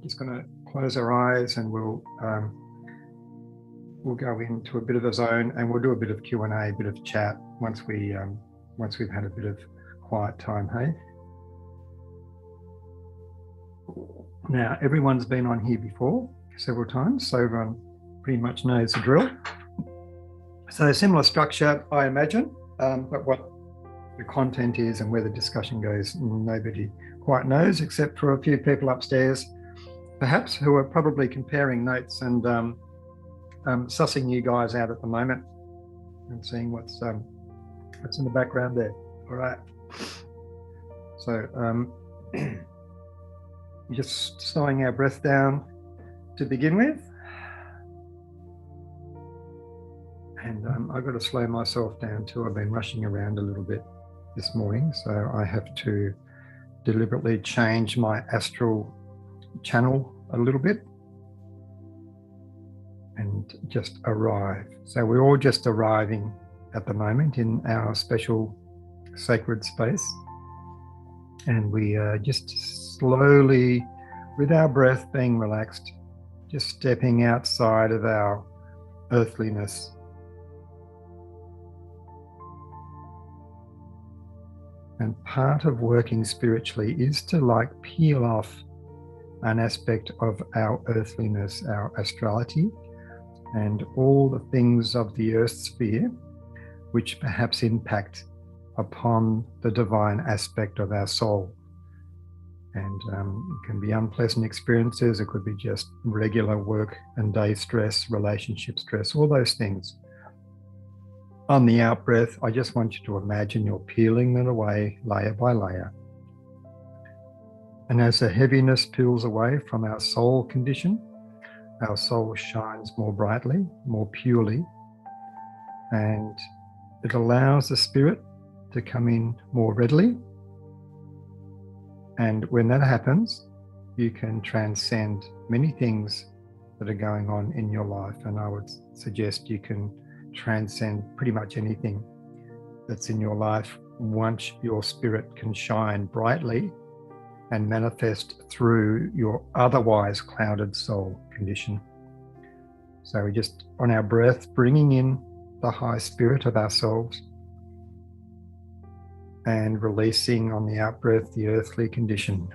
just going to close our eyes, and we'll go into a bit of a zone, and we'll do a bit of Q&A, a bit of chat once we've had a bit of quiet time. Hey. Now, everyone's been on here before several times, so everyone pretty much knows the drill. So similar structure, I imagine, but what the content is and where the discussion goes, nobody quite knows, except for a few people upstairs, perhaps, who are probably comparing notes and sussing you guys out at the moment and seeing what's in the background there. All right. So just slowing our breath down to begin with. And I've got to slow myself down too. I've been rushing around a little bit this morning, so I have to deliberately change my astral channel a little bit and just arrive. So we're all just arriving at the moment in our special sacred space, and we are just slowly, with our breath being relaxed, just stepping outside of our earthliness. And part of working spiritually is to peel off an aspect of our earthliness, our astrality, and all the things of the earth sphere which perhaps impact upon the divine aspect of our soul. And it can be unpleasant experiences, it could be just regular work and day stress, relationship stress, all those things. On the out breath, I just want you to imagine you're peeling them away layer by layer. And as the heaviness peels away from our soul condition, our soul shines more brightly, more purely, and it allows the spirit to come in more readily. And when that happens, you can transcend many things that are going on in your life. And I would suggest you can transcend pretty much anything that's in your life once your spirit can shine brightly and manifest through your otherwise clouded soul condition. So we just, on our breath, bringing in the high spirit of ourselves and releasing on the out breath the earthly condition.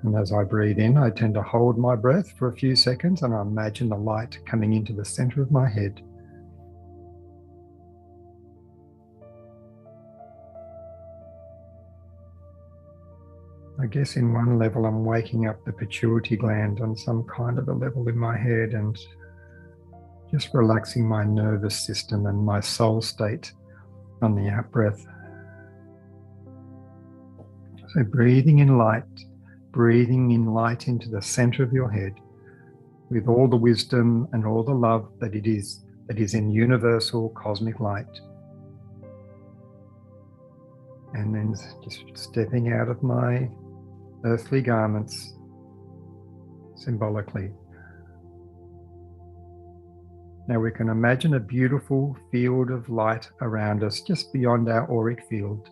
And as I breathe in, I tend to hold my breath for a few seconds, and I imagine the light coming into the center of my head. I guess in one level I'm waking up the pituitary gland on some kind of a level in my head and just relaxing my nervous system and my soul state on the out breath. So breathing in light into the center of your head with all the wisdom and all the love that is in universal cosmic light. And then just stepping out of my earthly garments symbolically. Now we can imagine a beautiful field of light around us just beyond our auric field.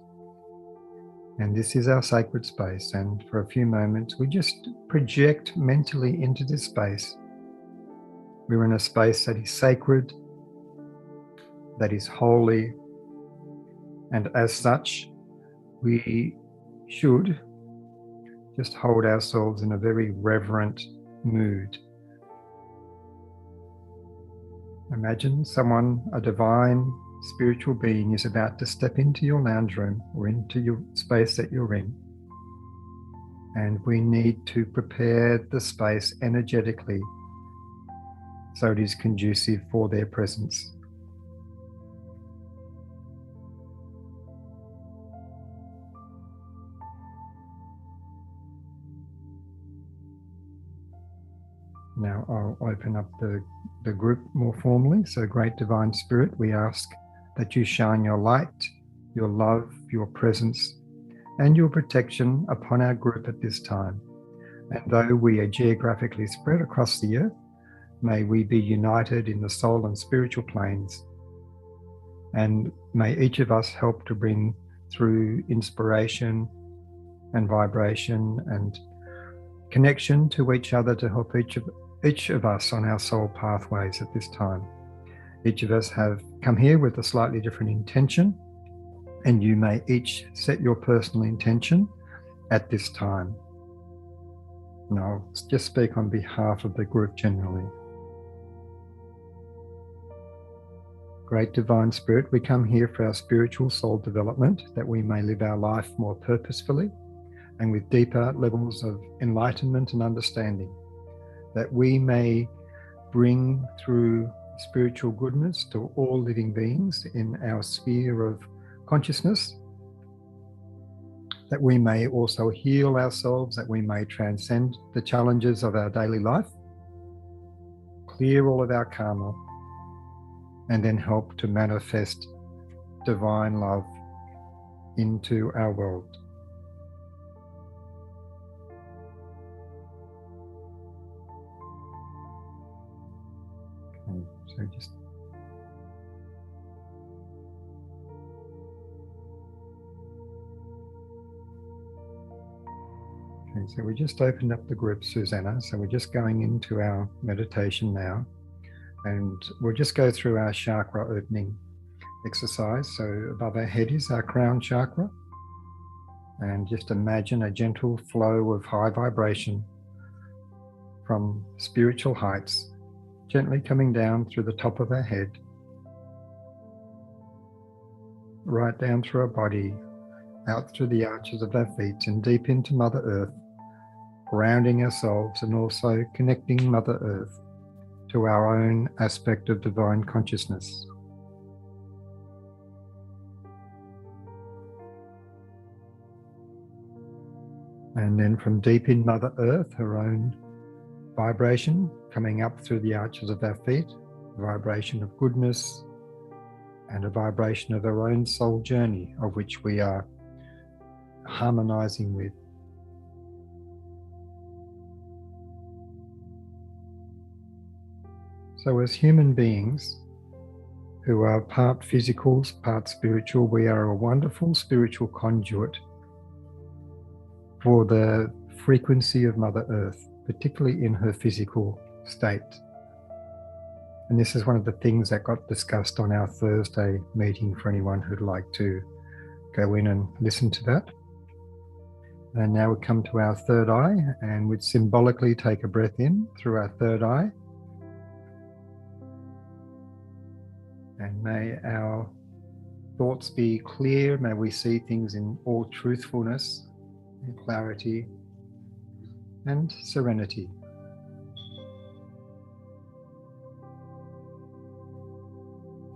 And this is our sacred space. And for a few moments, we just project mentally into this space. We're in a space that is sacred, that is holy, and as such, we should just hold ourselves in a very reverent mood. Imagine someone, a divine spiritual being, is about to step into your lounge room or into your space that you're in. And we need to prepare the space energetically so it is conducive for their presence. Now I'll open up the group more formally. So Great Divine Spirit, we ask that you shine your light, your love, your presence, and your protection upon our group at this time. And though we are geographically spread across the earth, may we be united in the soul and spiritual planes. And may each of us help to bring through inspiration and vibration and connection to each other to help each of us on our soul pathways at this time. Each of us have come here with a slightly different intention, and you may each set your personal intention at this time. And I'll just speak on behalf of the group generally. Great Divine Spirit, we come here for our spiritual soul development, that we may live our life more purposefully and with deeper levels of enlightenment and understanding, that we may bring through spiritual goodness to all living beings in our sphere of consciousness, that we may also heal ourselves, that we may transcend the challenges of our daily life, clear all of our karma, and then help to manifest divine love into our world. Okay, so just so we just opened up the group, Susanna. So we're just going into our meditation now. And we'll just go through our chakra opening exercise. So above our head is our crown chakra. And just imagine a gentle flow of high vibration from spiritual heights, gently coming down through the top of our head, right down through our body, out through the arches of our feet and deep into Mother Earth, grounding ourselves and also connecting Mother Earth to our own aspect of divine consciousness. And then from deep in Mother Earth, her own vibration coming up through the arches of our feet, a vibration of goodness and a vibration of our own soul journey, of which we are harmonizing with. So as human beings who are part physical, part spiritual, we are a wonderful spiritual conduit for the frequency of Mother Earth, particularly in her physical state. And this is one of the things that got discussed on our Thursday meeting for anyone who'd like to go in and listen to that. And now we come to our third eye, and we'd symbolically take a breath in through our third eye. And may our thoughts be clear. May we see things in all truthfulness and clarity and serenity.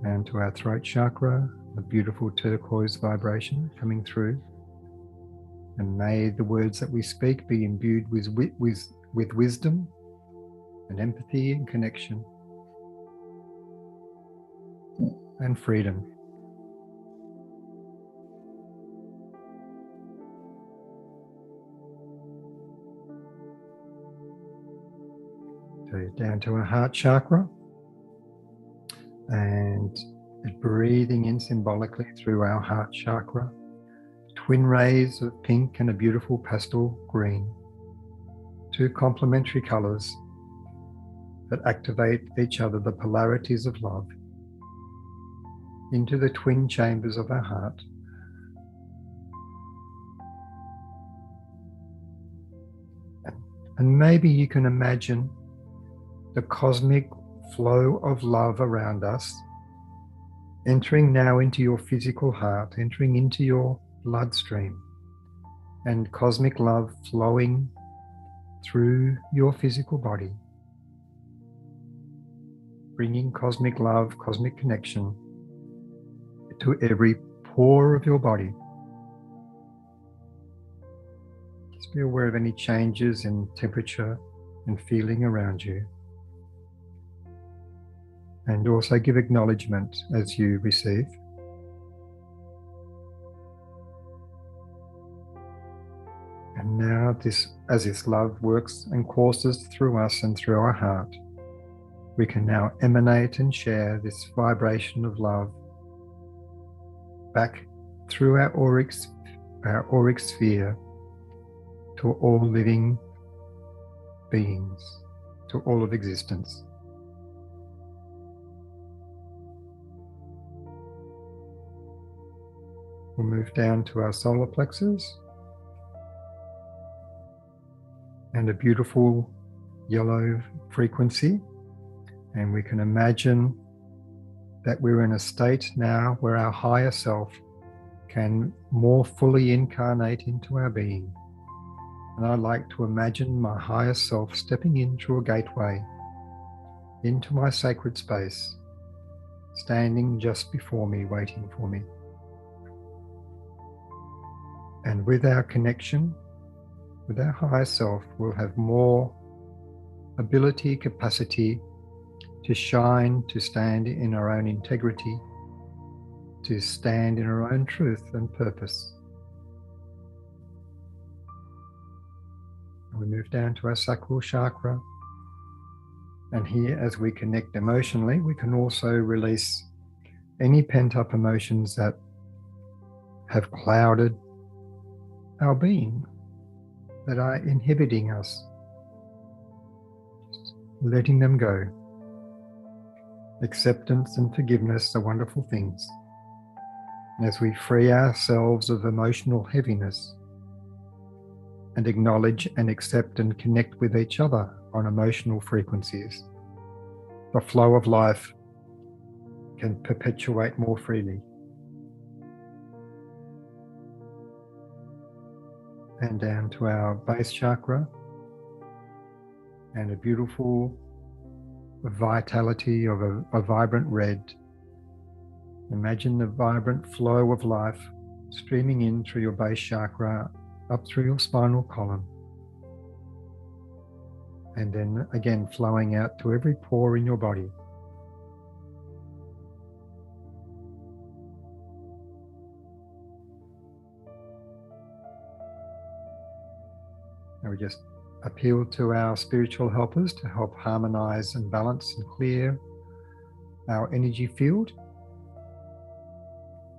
And to our throat chakra, a beautiful turquoise vibration coming through. And may the words that we speak be imbued with wisdom and empathy and connection and freedom. So down to our heart chakra, and breathing in symbolically through our heart chakra, twin rays of pink and a beautiful pastel green, two complementary colors that activate each other, the polarities of love, into the twin chambers of our heart. And maybe you can imagine the cosmic flow of love around us, entering now into your physical heart, entering into your bloodstream, and cosmic love flowing through your physical body, bringing cosmic love, cosmic connection to every pore of your body. Just be aware of any changes in temperature and feeling around you. And also give acknowledgement as you receive. And now as this love works and courses through us and through our heart, we can now emanate and share this vibration of love back through our auric sphere to all living beings, to all of existence. We'll move down to our solar plexus and a beautiful yellow frequency, and we can imagine that we're in a state now where our higher self can more fully incarnate into our being. And I like to imagine my higher self stepping in through a gateway into my sacred space, standing just before me, waiting for me. And with our connection with our higher self, we'll have more ability, capacity to shine, to stand in our own integrity, to stand in our own truth and purpose. We move down to our sacral chakra, and here, as we connect emotionally, we can also release any pent-up emotions that have clouded our being, that are inhibiting us. Just letting them go. Acceptance and forgiveness are wonderful things. And as we free ourselves of emotional heaviness and acknowledge and accept and connect with each other on emotional frequencies, the flow of life can perpetuate more freely. And down to our base chakra, and a beautiful vitality of a vibrant red. Imagine the vibrant flow of life streaming in through your base chakra, up through your spinal column, and then again flowing out to every pore in your body. And we just appeal to our spiritual helpers to help harmonize and balance and clear our energy field,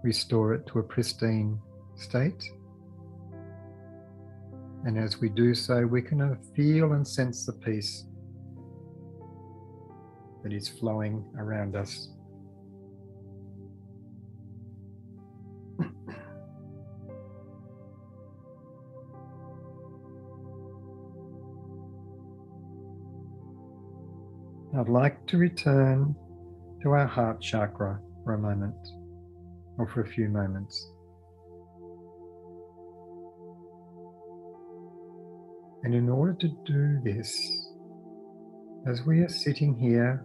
restore it to a pristine state. And as we do so, we can feel and sense the peace that is flowing around us. I'd like to return to our heart chakra for a moment, or for a few moments. And in order to do this, as we are sitting here,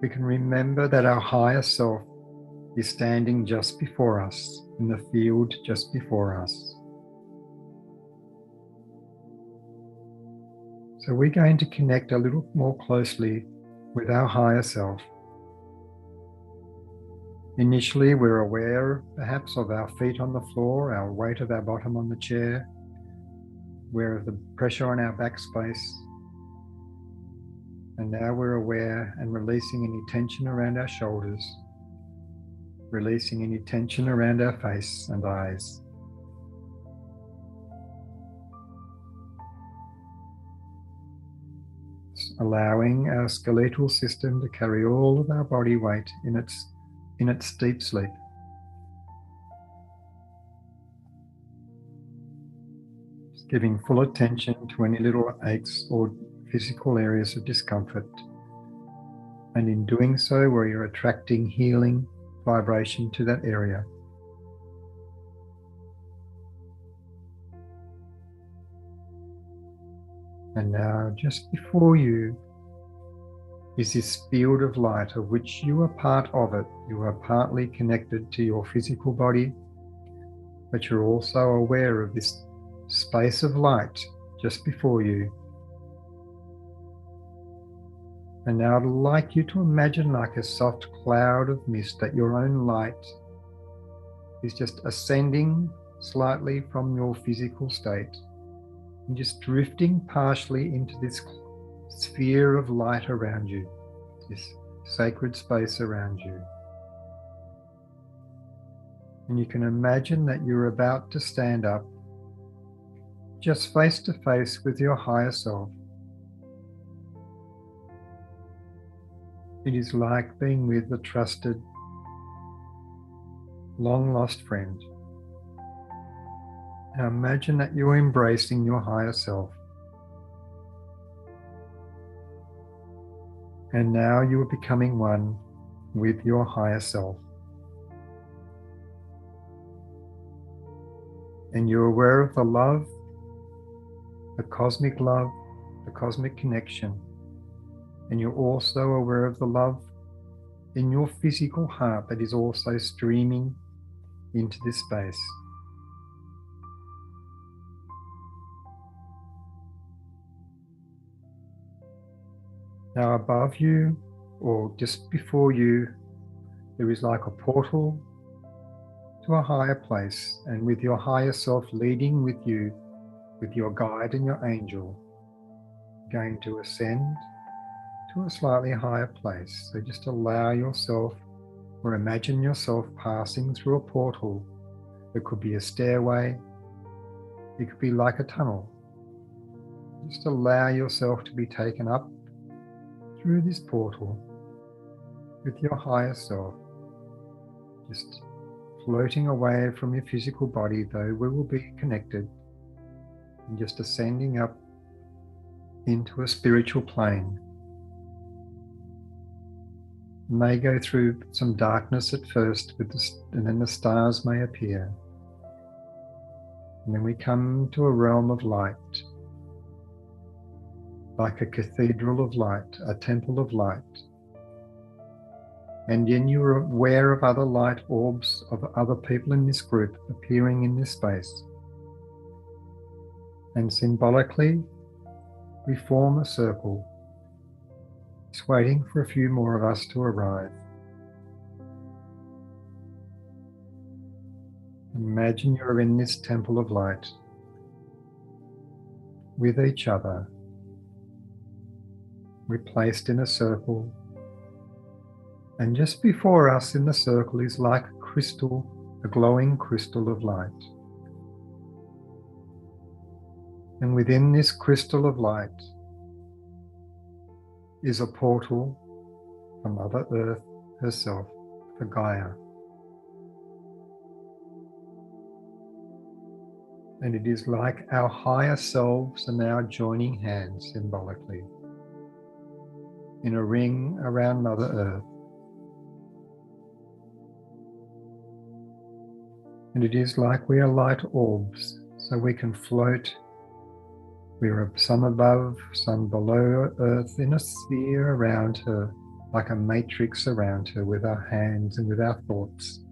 we can remember that our higher self is standing just before us, in the field just before us. So we're going to connect a little more closely with our higher self. Initially, we're aware perhaps of our feet on the floor, our weight of our bottom on the chair, aware of the pressure on our back space. And now we're aware and releasing any tension around our shoulders, releasing any tension around our face and eyes. Allowing our skeletal system to carry all of our body weight in its deep sleep. Just giving full attention to any little aches or physical areas of discomfort. And in doing so, where you're attracting healing vibration to that area. And now, just before you is this field of light of which you are part of it. You are partly connected to your physical body, but you're also aware of this space of light just before you. And now I'd like you to imagine like a soft cloud of mist that your own light is just ascending slightly from your physical state and just drifting partially into this sphere of light around you, this sacred space around you. And you can imagine that you're about to stand up just face to face with your higher self, It is like being with a trusted, long-lost friend. Now imagine that you're embracing your higher self. And now you are becoming one with your higher self. And you're aware of the love, the cosmic connection. And you're also aware of the love in your physical heart that is also streaming into this space. Now above you, or just before you, there is like a portal to a higher place, and with your higher self leading with you, with your guide and your angel, going to ascend to a slightly higher place. So just allow yourself, or imagine yourself passing through a portal. It could be a stairway, it could be like a tunnel. Just allow yourself to be taken up through this portal with your higher self, just floating away from your physical body, though we will be connected, and just ascending up into a spiritual plane. You may go through some darkness at first, and then the stars may appear. And then we come to a realm of light, like a cathedral of light, a temple of light. And then you are aware of other light orbs of other people in this group appearing in this space. And symbolically, we form a circle, just waiting for a few more of us to arrive. Imagine you're in this temple of light with each other. We're placed in a circle, and just before us in the circle is like a crystal, a glowing crystal of light. And within this crystal of light is a portal for Mother Earth herself, for Gaia. And it is like our higher selves are now joining hands symbolically in a ring around Mother Earth. And it is like we are light orbs, so we can float. We are some above, some below Earth, in a sphere around her, like a matrix around her, with our hands and with our thoughts.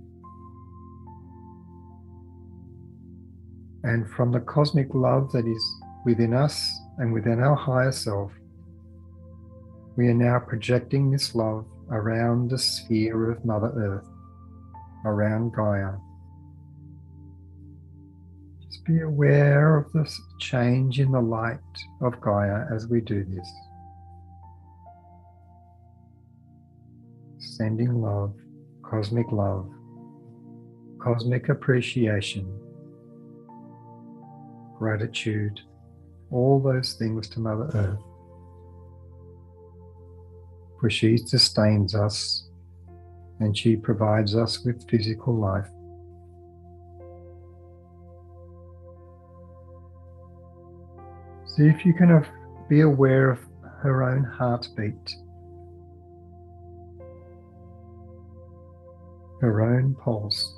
And from the cosmic love that is within us and within our higher self, we are now projecting this love around the sphere of Mother Earth, around Gaia. Just be aware of the change in the light of Gaia as we do this. Sending love, cosmic appreciation, gratitude, all those things to Mother Earth. For she sustains us and she provides us with physical life. See if you can be aware of her own heartbeat, her own pulse.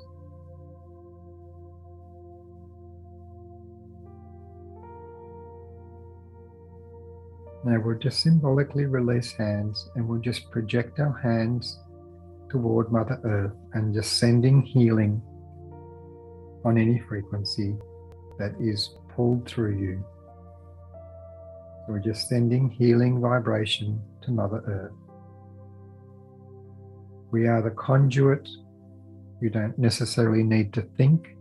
Now we'll just symbolically release hands, and we'll just project our hands toward Mother Earth and just sending healing on any frequency that is pulled through you. So we're just sending healing vibration to Mother Earth. We are the conduit. You don't necessarily need to think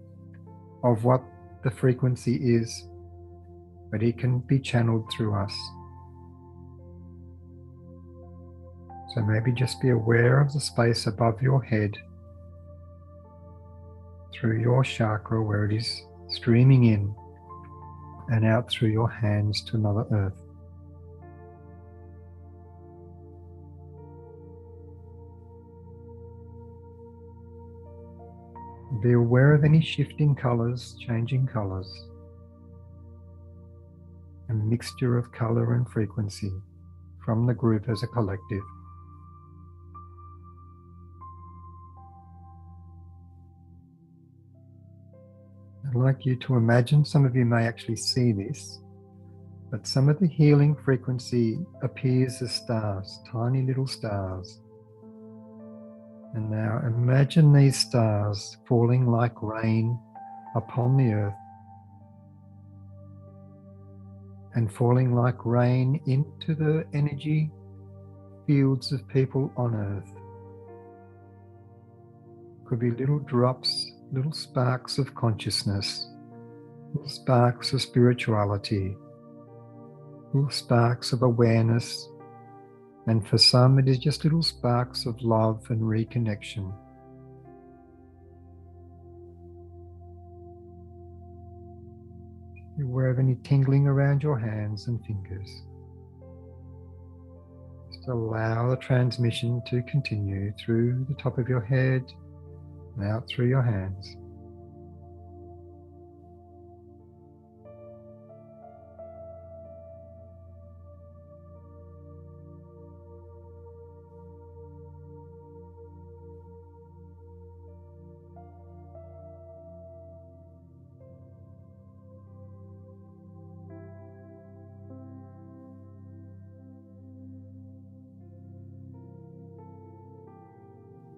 of what the frequency is, but it can be channeled through us. So maybe just be aware of the space above your head, through your chakra where it is streaming in and out through your hands to Mother Earth. Be aware of any shifting colours, changing colours, a mixture of colour and frequency from the group as a collective. I'd like you to imagine, some of you may actually see this, but some of the healing frequency appears as stars, tiny little stars. And now imagine these stars falling like rain upon the earth, and falling like rain into the energy fields of people on earth. Could be little drops, little sparks of consciousness, little sparks of spirituality, little sparks of awareness, and for some it is just little sparks of love and reconnection. Be aware of any tingling around your hands and fingers. Just allow the transmission to continue through the top of your head and out through your hands.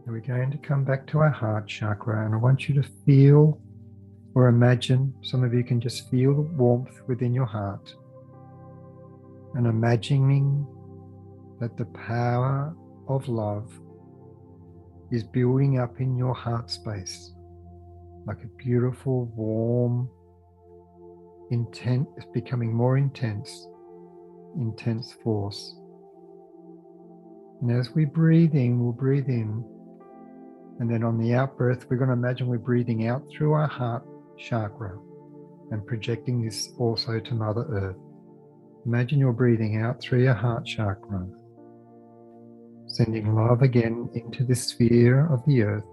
We're going to come back to our heart chakra, and I want you to feel or imagine, some of you can just feel the warmth within your heart, and imagining that the power of love is building up in your heart space like a beautiful, warm, intense, it's becoming more intense force. And as we breathe in, we'll breathe in. And then on the out breath, we're going to imagine we're breathing out through our heart chakra and projecting this also to Mother Earth. Imagine you're breathing out through your heart chakra, sending love again into the sphere of the earth.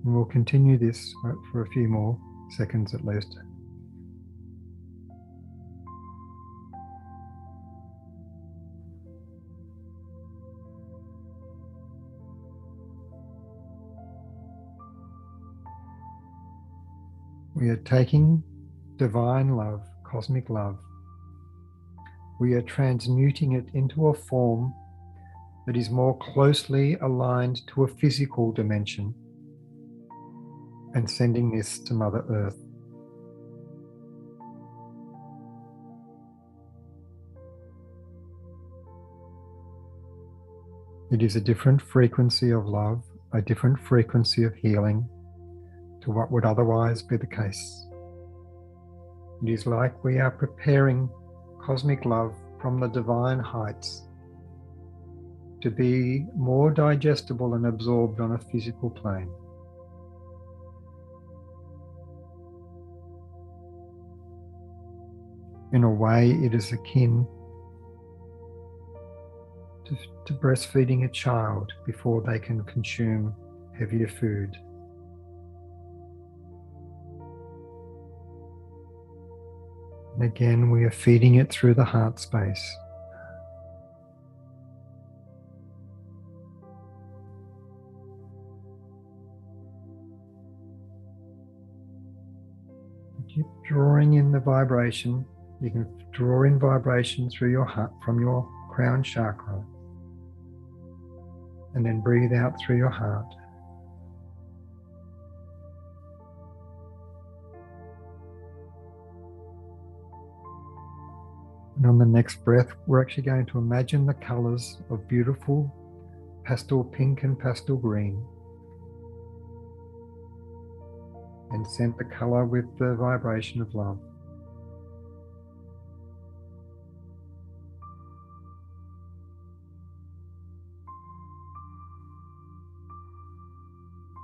And we'll continue this for a few more seconds at least. We are taking divine love, cosmic love. We are transmuting it into a form that is more closely aligned to a physical dimension and sending this to Mother Earth. It is a different frequency of love, a different frequency of healing to what would otherwise be the case. It is like we are preparing cosmic love from the divine heights to be more digestible and absorbed on a physical plane. In a way, it is akin to breastfeeding a child before they can consume heavier food. And again, we are feeding it through the heart space. Keep drawing in the vibration. You can draw in vibration through your heart from your crown chakra, and then breathe out through your heart. And on the next breath, we're actually going to imagine the colours of beautiful pastel pink and pastel green, and send the colour with the vibration of love.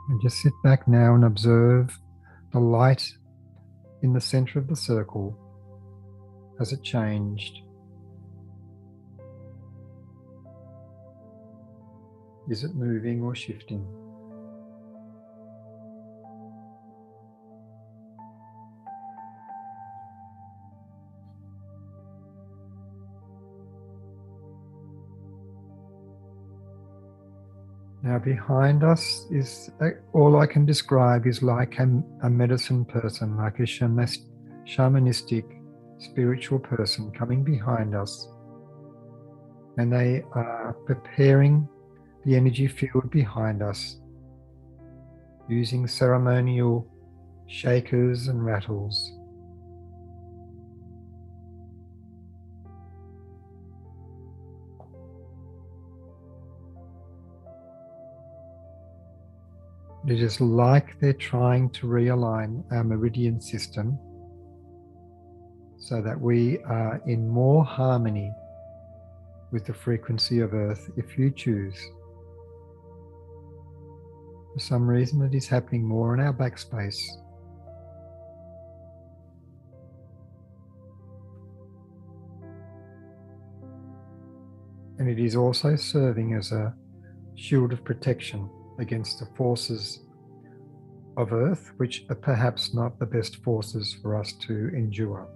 And just sit back now and observe the light in the centre of the circle as it changed. Is it moving or shifting? Now behind us is, all I can describe is like a medicine person, like a shamanistic spiritual person coming behind us. And they are preparing the energy field behind us using ceremonial shakers and rattles. It is like they're trying to realign our meridian system so that we are in more harmony with the frequency of Earth if you choose. For some reason, it is happening more in our backspace. And it is also serving as a shield of protection against the forces of Earth, which are perhaps not the best forces for us to endure.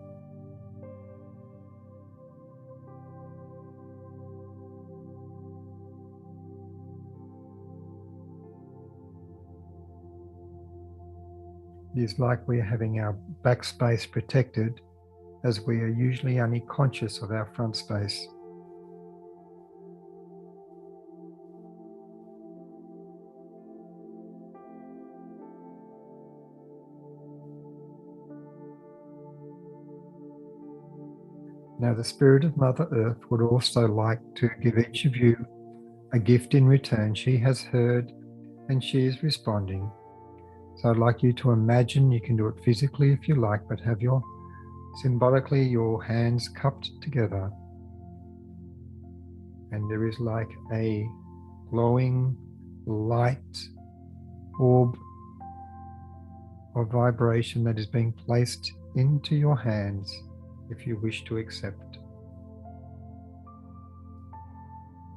It is like we're having our backspace protected, as we are usually only conscious of our front space. Now, the Spirit of Mother Earth would also like to give each of you a gift in return. She has heard and she is responding. So I'd like you to imagine, you can do it physically if you like, but have symbolically your hands cupped together. And there is like a glowing light orb of vibration that is being placed into your hands if you wish to accept.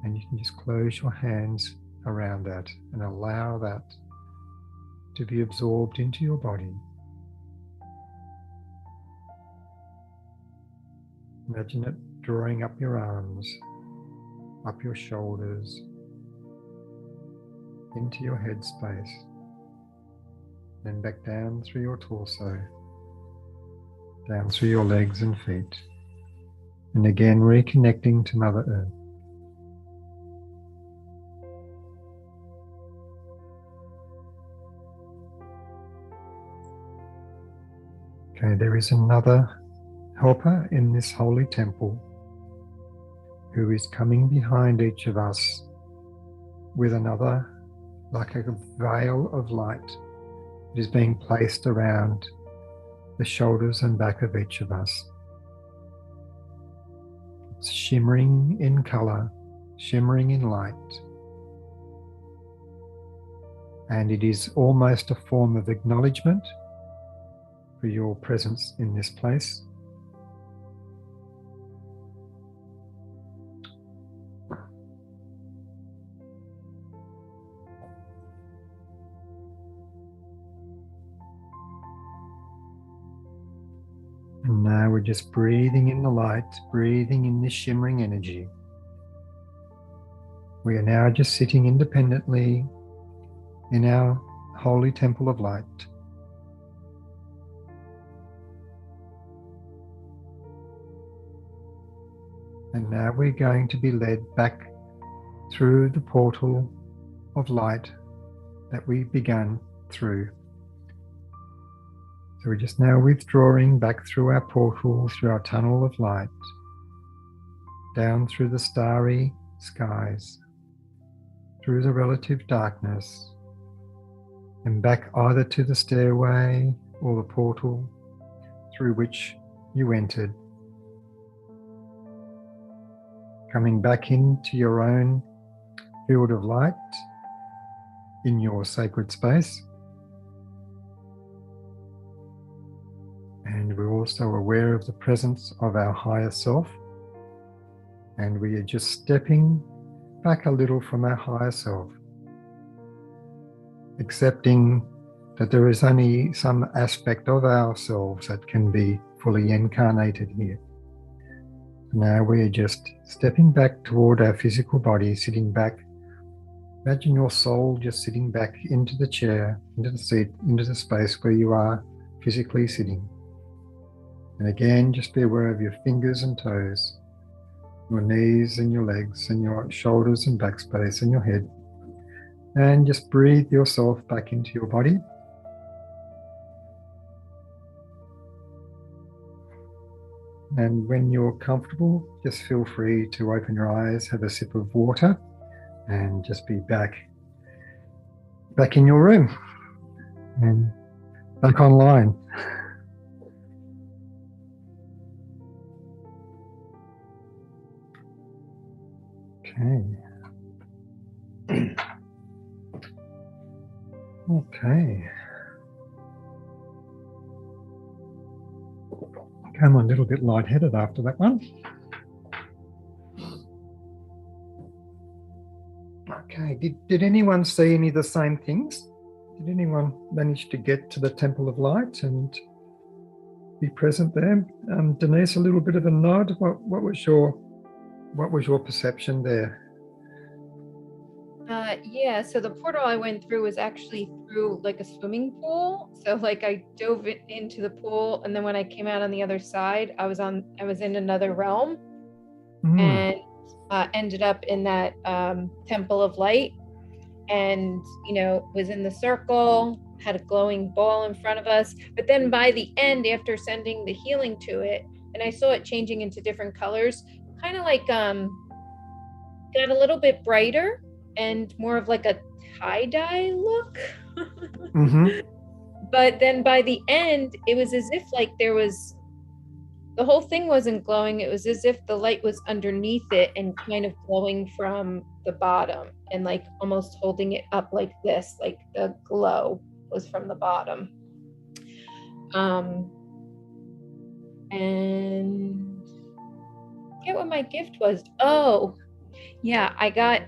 And you can just close your hands around that and allow that to be absorbed into your body. Imagine it drawing up your arms, up your shoulders, into your head space, then back down through your torso, down through your legs and feet, and again reconnecting to Mother Earth. Okay, there is another helper in this holy temple who is coming behind each of us with another, like a veil of light that is being placed around the shoulders and back of each of us. It's shimmering in color, shimmering in light, and it is almost a form of acknowledgement for your presence in this place. And now we're just breathing in the light, breathing in this shimmering energy. We are now just sitting independently in our holy temple of light. And now we're going to be led back through the portal of light that we began through. So we're just now withdrawing back through our portal, through our tunnel of light, down through the starry skies, through the relative darkness, and back either to the stairway or the portal through which you entered. Coming back into your own field of light in your sacred space. And we're also aware of the presence of our higher self. And we are just stepping back a little from our higher self, accepting that there is only some aspect of ourselves that can be fully incarnated here. Now we're just stepping back toward our physical body, sitting back. Imagine your soul just sitting back into the chair, into the seat, into the space where you are physically sitting. And again, just be aware of your fingers and toes, your knees and your legs and your shoulders and back space and your head. And just breathe yourself back into your body. And when you're comfortable, just feel free to open your eyes, have a sip of water, and just be back in your room and back online. Okay. I'm a little bit lightheaded after that one. Okay, did anyone see any of the same things? Did anyone manage to get to the Temple of Light and be present there? Denise, a little bit of a nod. What was your perception there? Yeah, so the portal I went through was actually through like a swimming pool. So like I dove into the pool, and then when I came out on the other side, I was in another realm, and ended up in that Temple of Light, and was in the circle, had a glowing ball in front of us. But then by the end, after sending the healing to it, and I saw it changing into different colors, kind of like got a little bit brighter and more of like a tie-dye look. But then by the end, it was as if like the whole thing wasn't glowing. It was as if the light was underneath it and kind of glowing from the bottom, and like almost holding it up like this, like the glow was from the bottom. And I forget what my gift was. Oh yeah, I got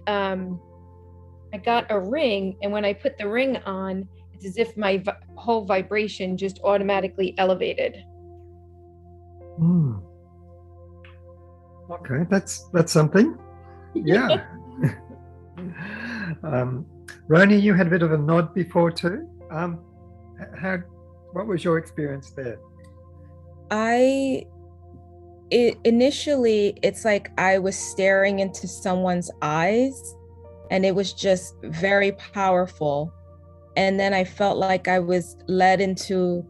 a ring, and when I put the ring on, it's as if my whole vibration just automatically elevated. Okay, that's something. Yeah. Roni, you had a bit of a nod before too. What was your experience there? Initially, it's like I was staring into someone's eyes, and it was just very powerful. And then I felt like I was led into,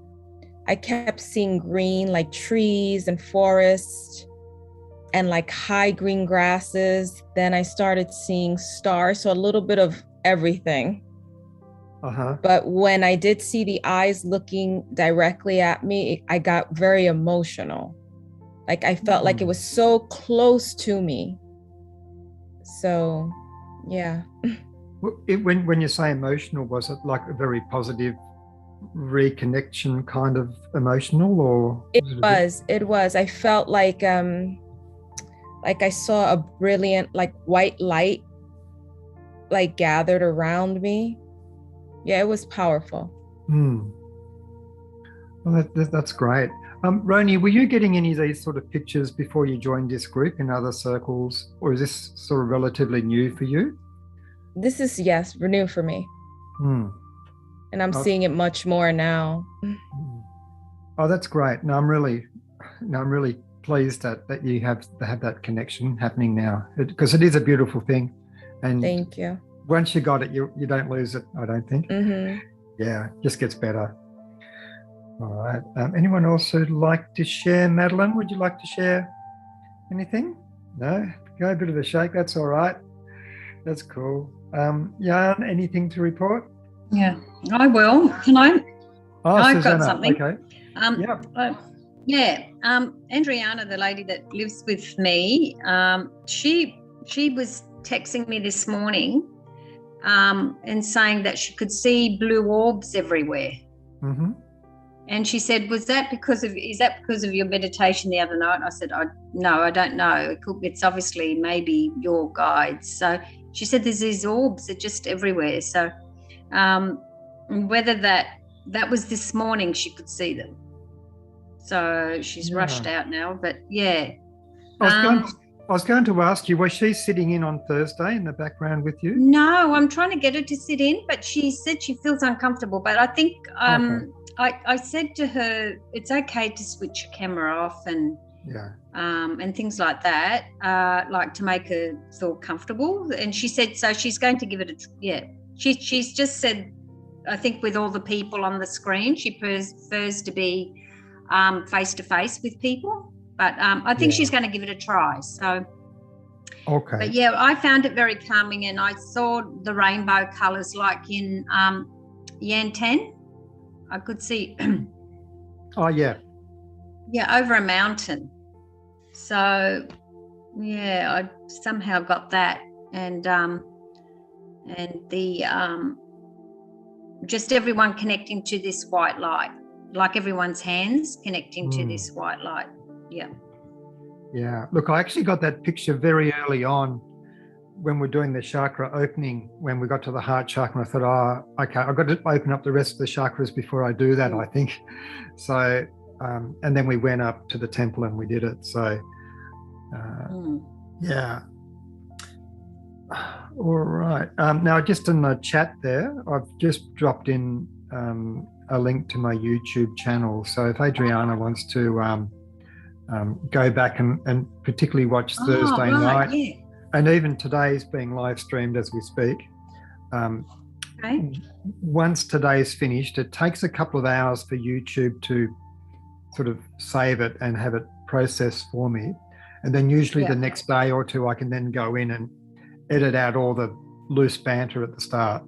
I kept seeing green, like trees and forests and like high green grasses. Then I started seeing stars, so a little bit of everything. But when I did see the eyes looking directly at me, I got very emotional. Like I felt like it was so close to me. So, yeah. When you say emotional, was it like a very positive reconnection kind of emotional, or? It was. I felt like I saw a brilliant like white light like gathered around me. Yeah, it was powerful. Well, that's great. Roni, were you getting any of these sort of pictures before you joined this group in other circles, or is this sort of relatively new for you? This is, yes, new for me. And I'm seeing it much more now. Oh, that's great. No, I'm really pleased that you have that connection happening now, because it is a beautiful thing. And thank you. Once you got it, you don't lose it, I don't think. Yeah, it just gets better. All right. Anyone else who'd like to share? Madeline, would you like to share anything? No? Go a bit of a shake. That's all right. That's cool. Jan, anything to report? Yeah, I will. Can I? Oh, I've Susanna. got something. Okay. Andriana, the lady that lives with me, she was texting me this morning and saying that she could see blue orbs everywhere. And she said, is that because of your meditation the other night? And I said, no, I don't know. It's obviously maybe your guides. So she said, there's these orbs, they're just everywhere. So whether that was this morning, she could see them. So she's rushed out now, but yeah. I was going to ask you, was she sitting in on Thursday in the background with you? No, I'm trying to get her to sit in, but she said she feels uncomfortable. But I think I said to her, it's okay to switch your camera off and things like that, like to make her feel comfortable. And she said, so she's going to give it she's just said, I think with all the people on the screen, she prefers to be face to face with people. But I think she's going to give it a try. So, but yeah, I found it very calming, and I saw the rainbow colours like in Yantian. I could see. Yeah, over a mountain. So, yeah, I somehow got that, and the just everyone connecting to this white light, like everyone's hands connecting to this white light. Yeah. Look, I actually got that picture very early on when we're doing the chakra opening. When we got to the heart chakra, I thought, okay, I've got to open up the rest of the chakras before I do that, I think. So, and then we went up to the temple and we did it. So, yeah. All right. Now, just in the chat there, I've just dropped in a link to my YouTube channel. So if Adriana wants to go back and particularly watch Thursday night, and even today's being live streamed as we speak. Once today's finished, it takes a couple of hours for YouTube to sort of save it and have it processed for me. And then usually the next day or two, I can then go in and edit out all the loose banter at the start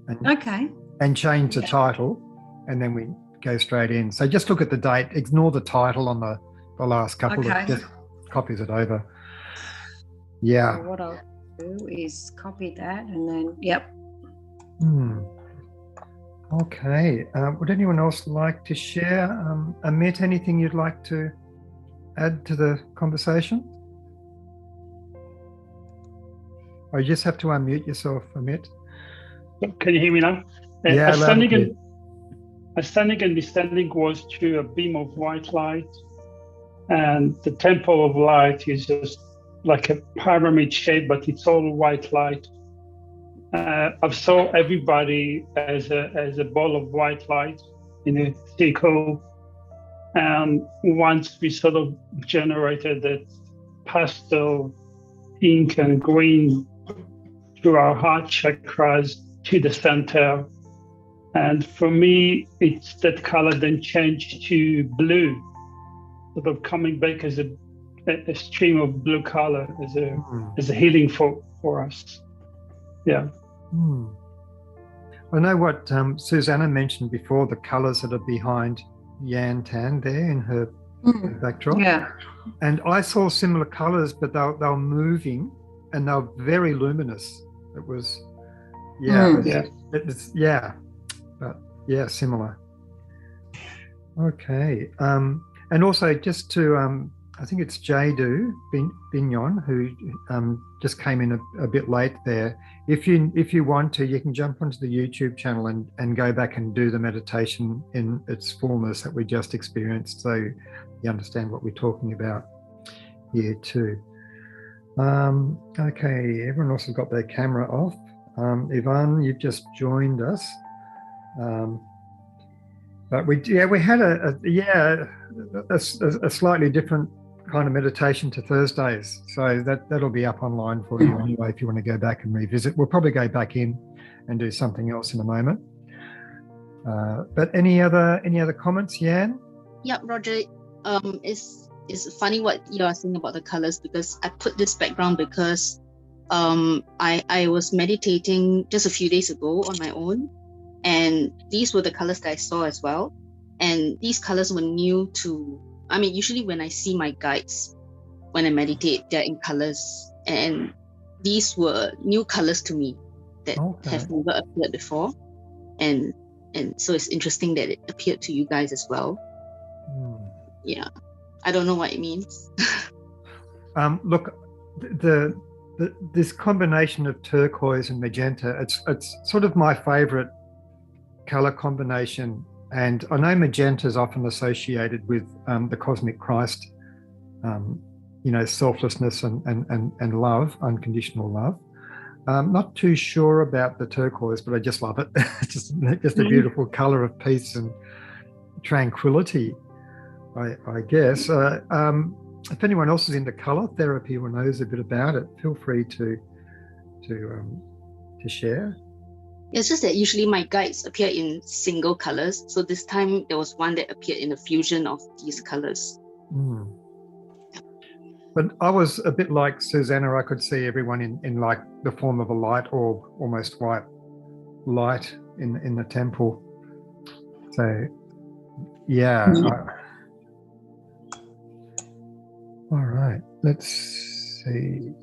and change the title, and then we go straight in. So just look at the date, ignore the title on the last couple of, just copies it over. Yeah. So what I'll do is copy that and then, Okay. Would anyone else like to share? Amit, anything you'd like to add to the conversation? Or you just have to unmute yourself, Amit. Can you hear me now? Yeah, ascending and descending was through a beam of white light, and the temple of light is just like a pyramid shape, but it's all white light. I saw everybody as a ball of white light in a circle, and once we sort of generated that pastel pink and green through our heart chakras to the center. And for me, it's that color then changed to blue, sort of coming back as a stream of blue color, as a healing for us. Yeah. I know what Susanna mentioned before, the colors that are behind Yantian there in her backdrop. Yeah. And I saw similar colors, but they were moving and they were very luminous. It was, but similar. Okay. And also just to, I think it's Jadu Bignon who just came in a bit late there. If you want to, you can jump onto the YouTube channel and go back and do the meditation in its fullness that we just experienced, so you understand what we're talking about here too. Okay, everyone else has got their camera off. Yvonne, you've just joined us. But we had a slightly different kind of meditation to Thursdays, so that'll be up online for you anyway if you want to go back and revisit. We'll probably go back in and do something else in a moment. But any other comments, Yan? Yeah, Roger. It's funny what you are saying about the colors, because I put this background because I was meditating just a few days ago on my own, and these were the colors that I saw as well. And these colors were new to, usually when I see my guides, when I meditate, they're in colors. And these were new colors to me that have never appeared before. And And so it's interesting that it appeared to you guys as well. Yeah, I don't know what it means. Look, this combination of turquoise and magenta, it's sort of my favorite color combination. And I know magenta is often associated with the cosmic Christ, selflessness and love, unconditional love. Not too sure about the turquoise, but I just love it. It's just a beautiful color of peace and tranquility, I guess. If anyone else is into color therapy or knows a bit about it, feel free to share. It's just that usually my guides appear in single colors. So this time there was one that appeared in a fusion of these colors. But I was a bit like Susanna. I could see everyone in like the form of a light orb, almost white light in the temple. So, yeah. All right, let's see.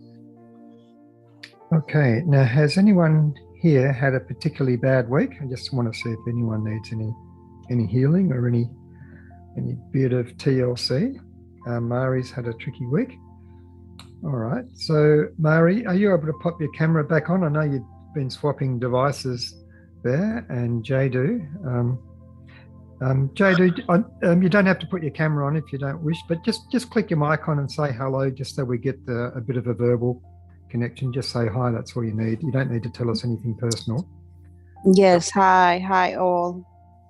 Okay, now has anyone here had a particularly bad week? I just want to see if anyone needs any healing or any bit of TLC. Mari's had a tricky week. All right, so Mari, are you able to pop your camera back on? I know you've been swapping devices there, and Jadu. Jadu, you don't have to put your camera on if you don't wish, but just click your mic on and say hello, just so we get a bit of a verbal connection. Just say hi, that's all you need. You don't need to tell us anything personal. Yes, hi all.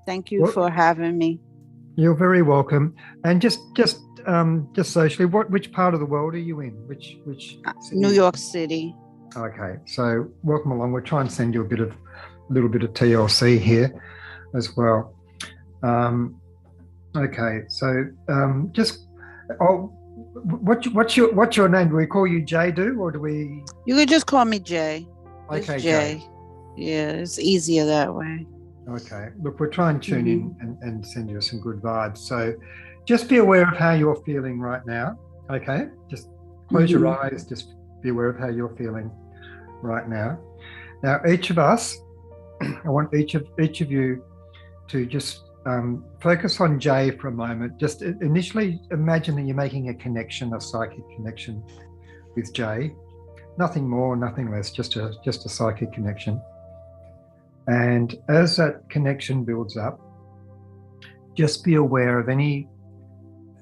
Thank you for having me. You're very welcome. And just socially, which part of the world are you in? Which city? New York City. Okay, so welcome along. We'll try and send you a little bit of TLC here as well. Okay, so what's your name? Do we call you Jadu, or do we? You could just call me Jay. Okay, it's Jay. Yeah, it's easier that way. Okay, look, we'll try and tune in and send you some good vibes. So just be aware of how you're feeling right now. Okay, just close your eyes. Just be aware of how you're feeling right now. Now, each of us, I want each of you to just focus on Jay for a moment. Just initially imagine that you're making a connection, a psychic connection with Jay. Nothing more, nothing less, just a psychic connection. And as that connection builds up, just be aware of any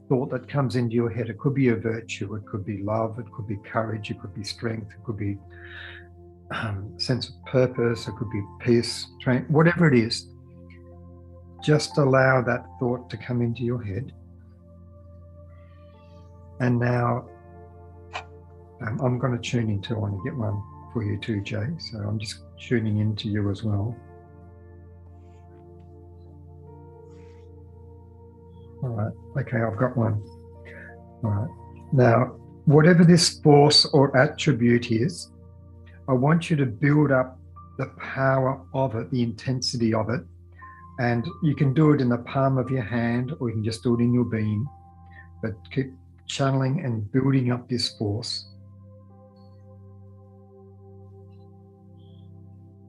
thought that comes into your head. It could be a virtue, it could be love, it could be courage, it could be strength, it could be sense of purpose, it could be peace, whatever it is. Just allow that thought to come into your head. And now I'm going to tune into, I want to get one for you too, Jay. So I'm just tuning into you as well. All right, okay, I've got one. All right, now, whatever this force or attribute is, I want you to build up the power of it, the intensity of it. And you can do it in the palm of your hand, or you can just do it in your being, but keep channeling and building up this force.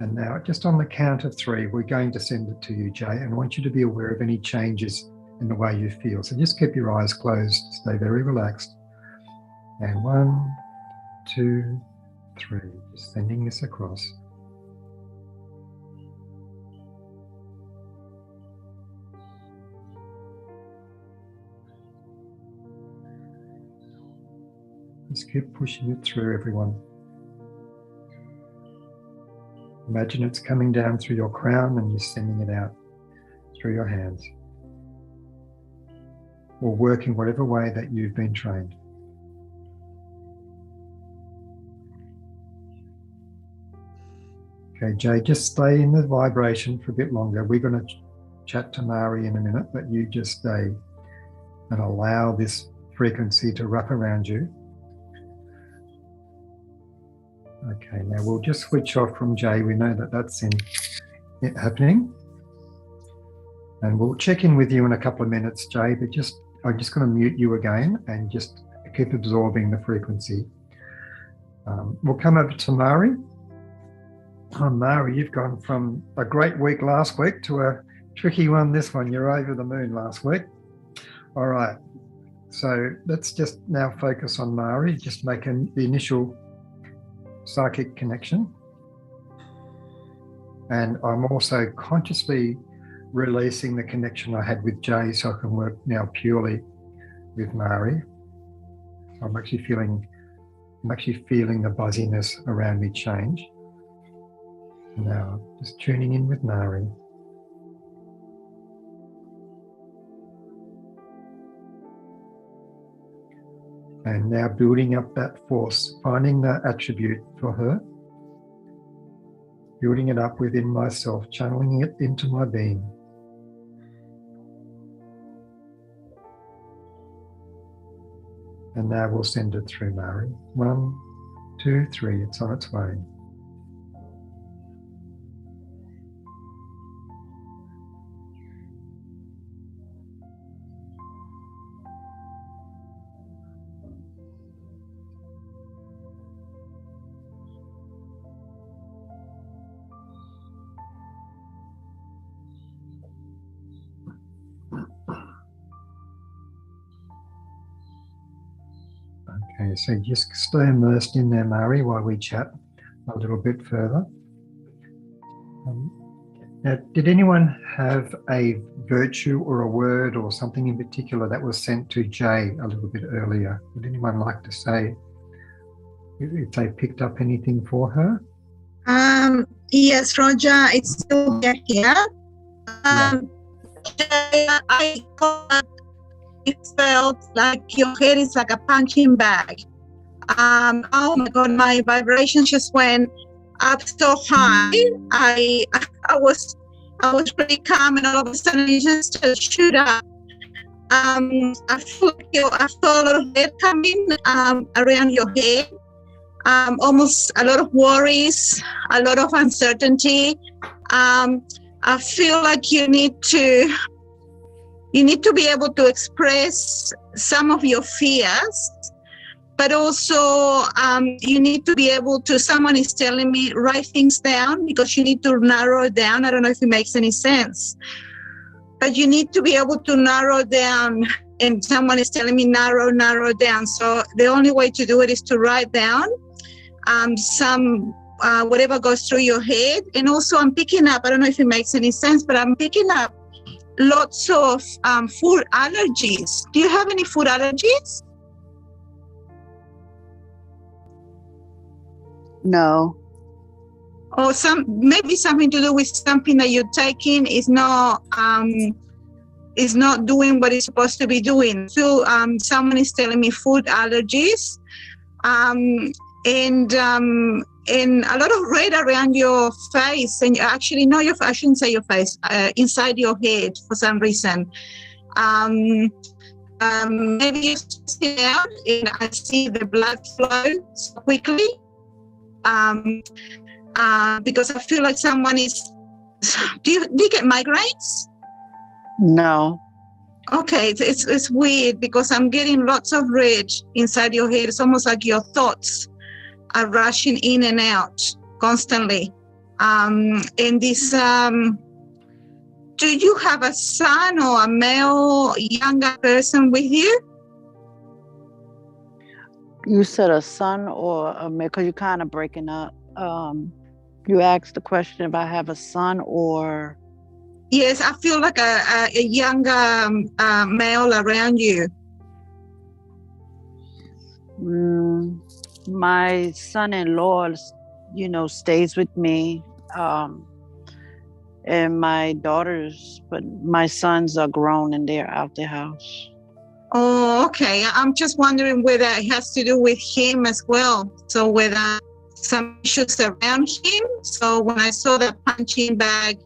And now, just on the count of 3, we're going to send it to you, Jay, and I want you to be aware of any changes in the way you feel. So just keep your eyes closed, stay very relaxed. And 1, 2, 3, just sending this across. Just keep pushing it through, everyone. Imagine it's coming down through your crown and you're sending it out through your hands, or working whatever way that you've been trained. Okay, Jay, just stay in the vibration for a bit longer. We're going to chat to Mari in a minute, but you just stay and allow this frequency to wrap around you. Okay, now we'll just switch off from Jay. We know that that's happening. And we'll check in with you in a couple of minutes, Jay, but I'm just going to mute you again and just keep absorbing the frequency. We'll come over to Mari. Oh, Mari, you've gone from a great week last week to a tricky one this one. You're over the moon last week. All right. So let's just now focus on Mari, just make the initial psychic connection. And I'm also consciously releasing the connection I had with Jay so I can work now purely with Mari. I'm actually feeling the buzziness around me change. Now, just tuning in with Mari. And now building up that force, finding the attribute for her, building it up within myself, channeling it into my being. And now we'll send it through Mari. 1, 2, 3, it's on its way. Okay, so just stay immersed in there, Mari, while we chat a little bit further. Now, did anyone have a virtue or a word or something in particular that was sent to Jay a little bit earlier? Would anyone like to say if they picked up anything for her? Yes, Roger, it's still here. Jay, I it felt like your head is like a punching bag. Oh my God, my vibration just went up so high. I was pretty calm, and all of a sudden it just shoot up. I feel a lot of head coming around your head. Almost a lot of worries, a lot of uncertainty. I feel like you need to be able to express some of your fears, but also you need to be able to, someone is telling me, write things down, because you need to narrow it down. I don't know if it makes any sense, but you need to be able to narrow down, and someone is telling me narrow down. So the only way to do it is to write down whatever goes through your head. And also I'm picking up, I don't know if it makes any sense, but I'm picking up lots of food allergies. Do you have any food allergies? No. Or maybe something to do with something that you're taking is not doing what it's supposed to be doing. So someone is telling me food allergies, and a lot of red around your face, and actually no, I shouldn't say your face, inside your head for some reason. Maybe you sit down and I see the blood flow so quickly, because I feel like someone is. Do you get migraines? No. Okay, it's weird because I'm getting lots of red inside your head. It's almost like your thoughts are rushing in and out constantly. And this, do you have a son or a male younger person with you? You said a son or a male, because you're kind of breaking up. You asked the question if I have a son or... Yes, I feel like a younger male around you. My son-in-law, stays with me, and my daughters, but my sons are grown and they're out the house. Oh, okay. I'm just wondering whether it has to do with him as well. So whether some issues around him. So when I saw that punching bag,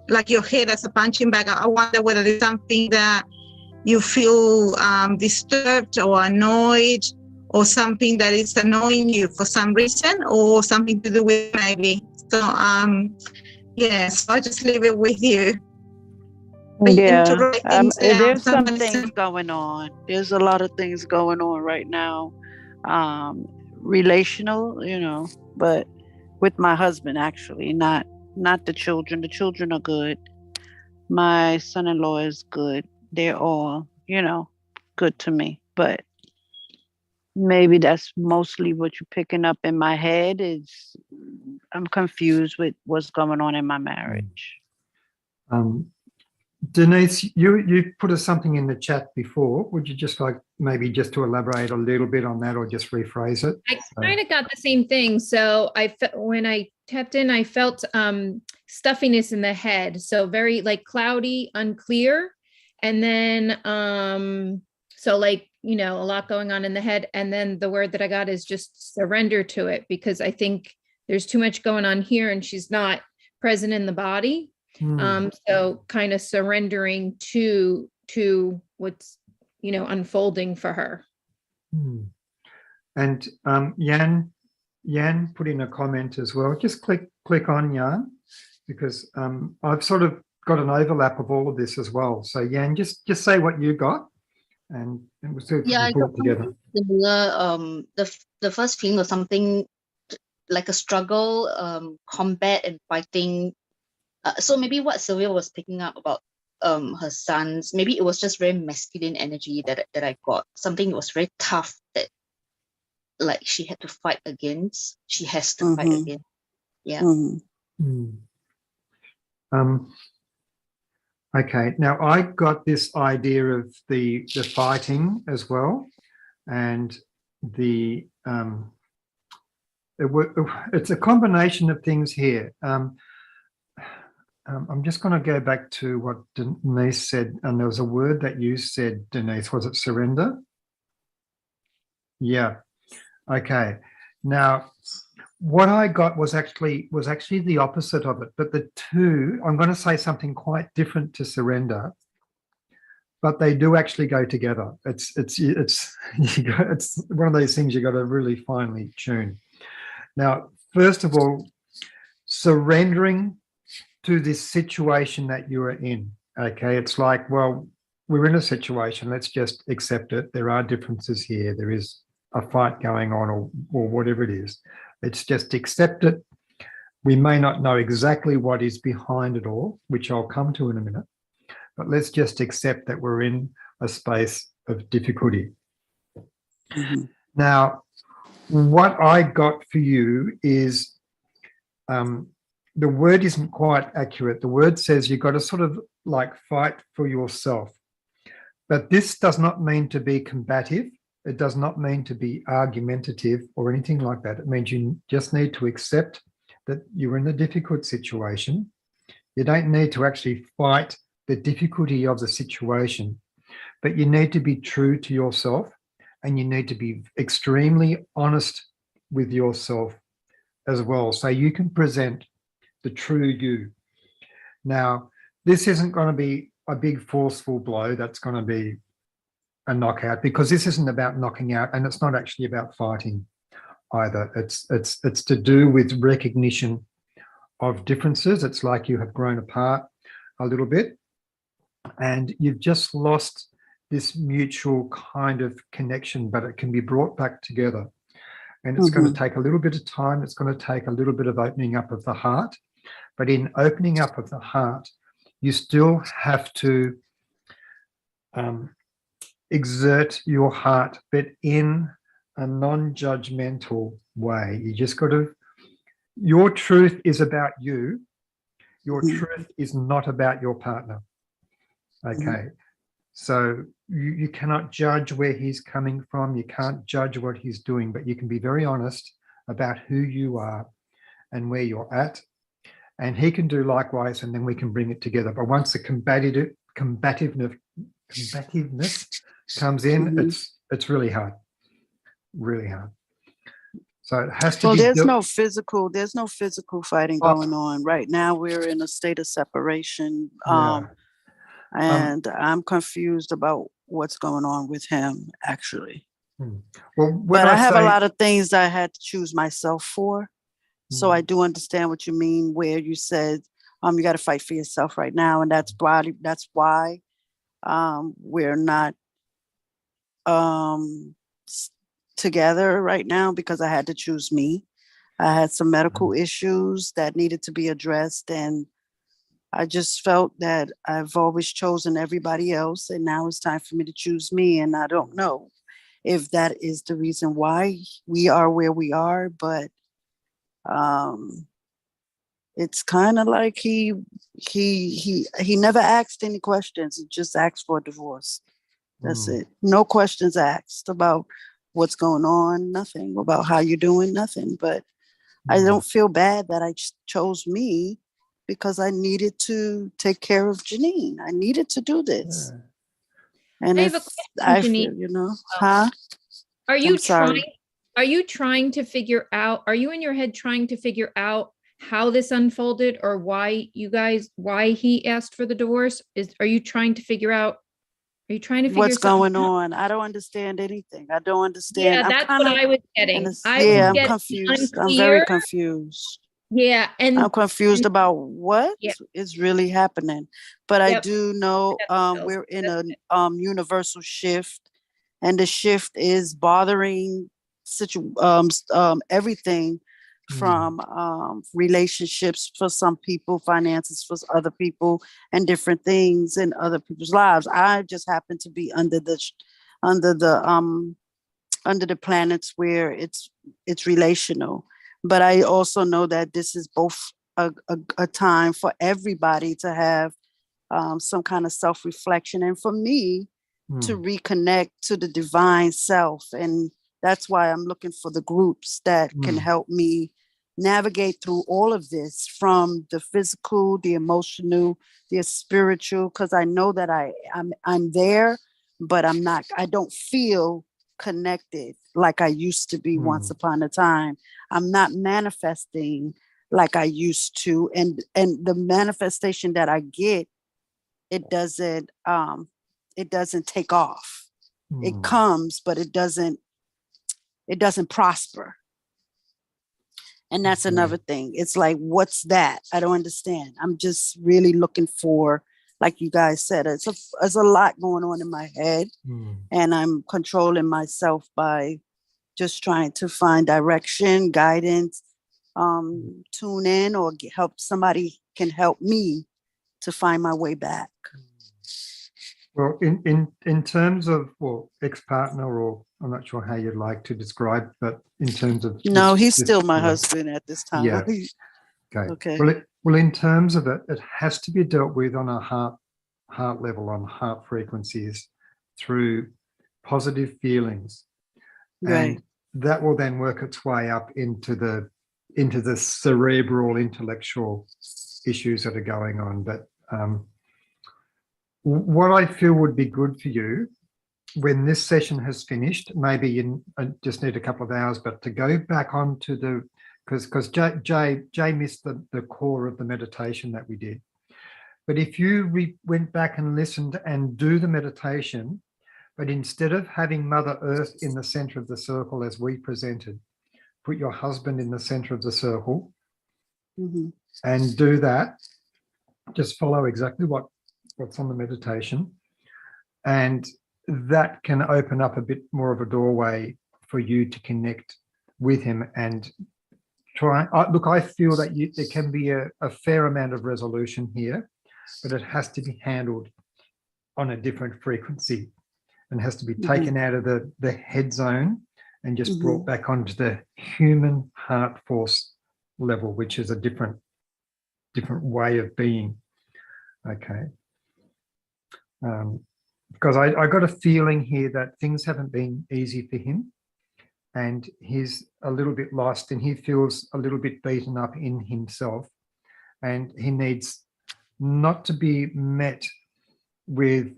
like your head as a punching bag, I wonder whether there's something that you feel disturbed or annoyed, or something that is annoying you for some reason, or something to do with maybe. So, so I just leave it with you. Yeah, there's some things going on. There's a lot of things going on right now, relational, but with my husband, actually, not the children. The children are good. My son-in-law is good. They're all, good to me. But maybe that's mostly what you're picking up in my head is I'm confused with what's going on in my marriage. Denise, you put us something in the chat before. Would you just like maybe just to elaborate a little bit on that or just rephrase it? I kind of got the same thing. So when I tapped in, I felt stuffiness in the head. So very like cloudy, unclear. And then, so like, a lot going on in the head. And then the word that I got is just surrender to it, because I think there's too much going on here and she's not present in the body. So kind of surrendering to what's, unfolding for her. And Yan put in a comment as well. Just click on Yan, because I've sort of got an overlap of all of this as well. So Yan, just say what you got, and we'll see if we can pull it together. Similar, the first feeling was something like a struggle, combat and fighting. So maybe what Sylvia was picking up about her sons, maybe it was just very masculine energy that I got. Something that was very tough that like she had to fight against. She has to fight against. Yeah. Okay. Now I got this idea of the fighting as well, and it's a combination of things here. I'm just going to go back to what Denise said, and there was a word that you said, Denise. Was it surrender? Yeah. Okay. Now, what I got was actually the opposite of it. But the two, I'm going to say something quite different to surrender, but they do actually go together. It's one of those things you got to really finely tune. Now, first of all, surrendering to this situation that you are in. Okay, it's like, well, we're in a situation, let's just accept it. There are differences here. There is a fight going on, or whatever it is. Let's just accept it. We may not know exactly what is behind it all, which I'll come to in a minute, but let's just accept that we're in a space of difficulty. Now, what I got for you is the word isn't quite accurate. The word says you've got to sort of like fight for yourself. But this does not mean to be combative. It does not mean to be argumentative or anything like that. It means you just need to accept that you're in a difficult situation. You don't need to actually fight the difficulty of the situation, but you need to be true to yourself, and you need to be extremely honest with yourself as well, so you can present the true you. Now, this isn't going to be a big forceful blow that's going to be a knockout, because this isn't about knocking out, and it's not actually about fighting either. It's to do with recognition of differences. It's like you have grown apart a little bit, and you've just lost this mutual kind of connection, but it can be brought back together. And it's going to take a little bit of time. It's going to take a little bit of opening up of the heart. But in opening up of the heart, you still have to exert your heart, but in a non-judgmental way. You just got to, your truth is about you. Your truth is not about your partner. Okay. So you cannot judge where he's coming from. You can't judge what he's doing, but you can be very honest about who you are and where you're at. And he can do likewise, and then we can bring it together. But once the combativeness comes in, it's really hard, really hard. So it has to be. Well, there's no physical fighting going on right now. We're in a state of separation. And I'm confused about what's going on with him, actually. Well, but I have a lot of things I had to choose myself for. So I do understand what you mean, where you said you got to fight for yourself right now. And that's why we're not together right now, because I had to choose me. I had some medical issues that needed to be addressed, and I just felt that I've always chosen everybody else, and now it's time for me to choose me. And I don't know if that is the reason why we are where we are, but it's kind of like he never asked any questions. He just asked for a divorce. That's it. No questions asked about what's going on, nothing about how you're doing, nothing. But I don't feel bad that I chose me, because I needed to take care of Janine. I needed to do this. Yeah. And if I feel, Are you trying to figure out, are you in your head trying to figure out how this unfolded, or why he asked for the divorce? Are you trying to figure what's going on? I don't understand anything. I don't understand. Yeah, that's what I was getting. I'm confused. I'm very confused. Yeah, and I'm confused about what is really happening. But I do know we're in a universal shift, and the shift is bothering everything from relationships for some people, finances for other people, and different things in other people's lives. I just happen to be under the planets where it's relational. But I also know that this is both a time for everybody to have some kind of self-reflection, and for me to reconnect to the divine self. And that's why I'm looking for the groups that can help me navigate through all of this, from the physical, the emotional, the spiritual, because I know that I'm there, but I don't feel connected like I used to be once upon a time. I'm not manifesting like I used to, and the manifestation that I get, it doesn't take off. It comes, but it doesn't prosper. And that's another thing. It's like, what's that? I don't understand. I'm just really looking for, like you guys said, it's a lot going on in my head, and I'm controlling myself by just trying to find direction, guidance, tune in, or help somebody can help me to find my way back. Well, in terms of ex-partner, or I'm not sure how you'd like to describe, but in terms of he's still my husband at this time. Yeah. Okay. Well, in terms of it has to be dealt with on a heart level, on heart frequencies, through positive feelings, right? And that will then work its way up into the cerebral, intellectual issues that are going on. But what I feel would be good for you, when this session has finished, maybe I just need a couple of hours, but to go back onto because Jay missed the core of the meditation that we did. But if you went back and listened and do the meditation, but instead of having Mother Earth in the center of the circle as we presented, put your husband in the center of the circle and do that. Just follow exactly what's on the meditation, and that can open up a bit more of a doorway for you to connect with him and try. Look, I feel that there can be a fair amount of resolution here, but it has to be handled on a different frequency and has to be taken out of the head zone and just brought back onto the human heart force level, which is a different way of being. Okay. Because I got a feeling here that things haven't been easy for him, and he's a little bit lost, and he feels a little bit beaten up in himself, and he needs not to be met with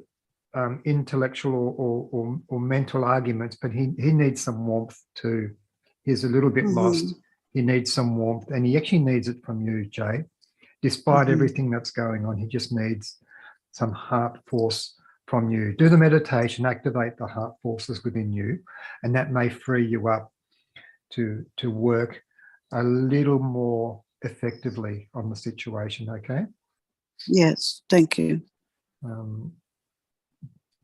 intellectual or mental arguments, but he needs some warmth too. He's a little bit lost. He needs some warmth, and he actually needs it from you, Jay. Despite everything that's going on, he just needs some heart force from you. Do the meditation, activate the heart forces within you, and that may free you up to work a little more effectively on the situation, okay? Yes, thank you.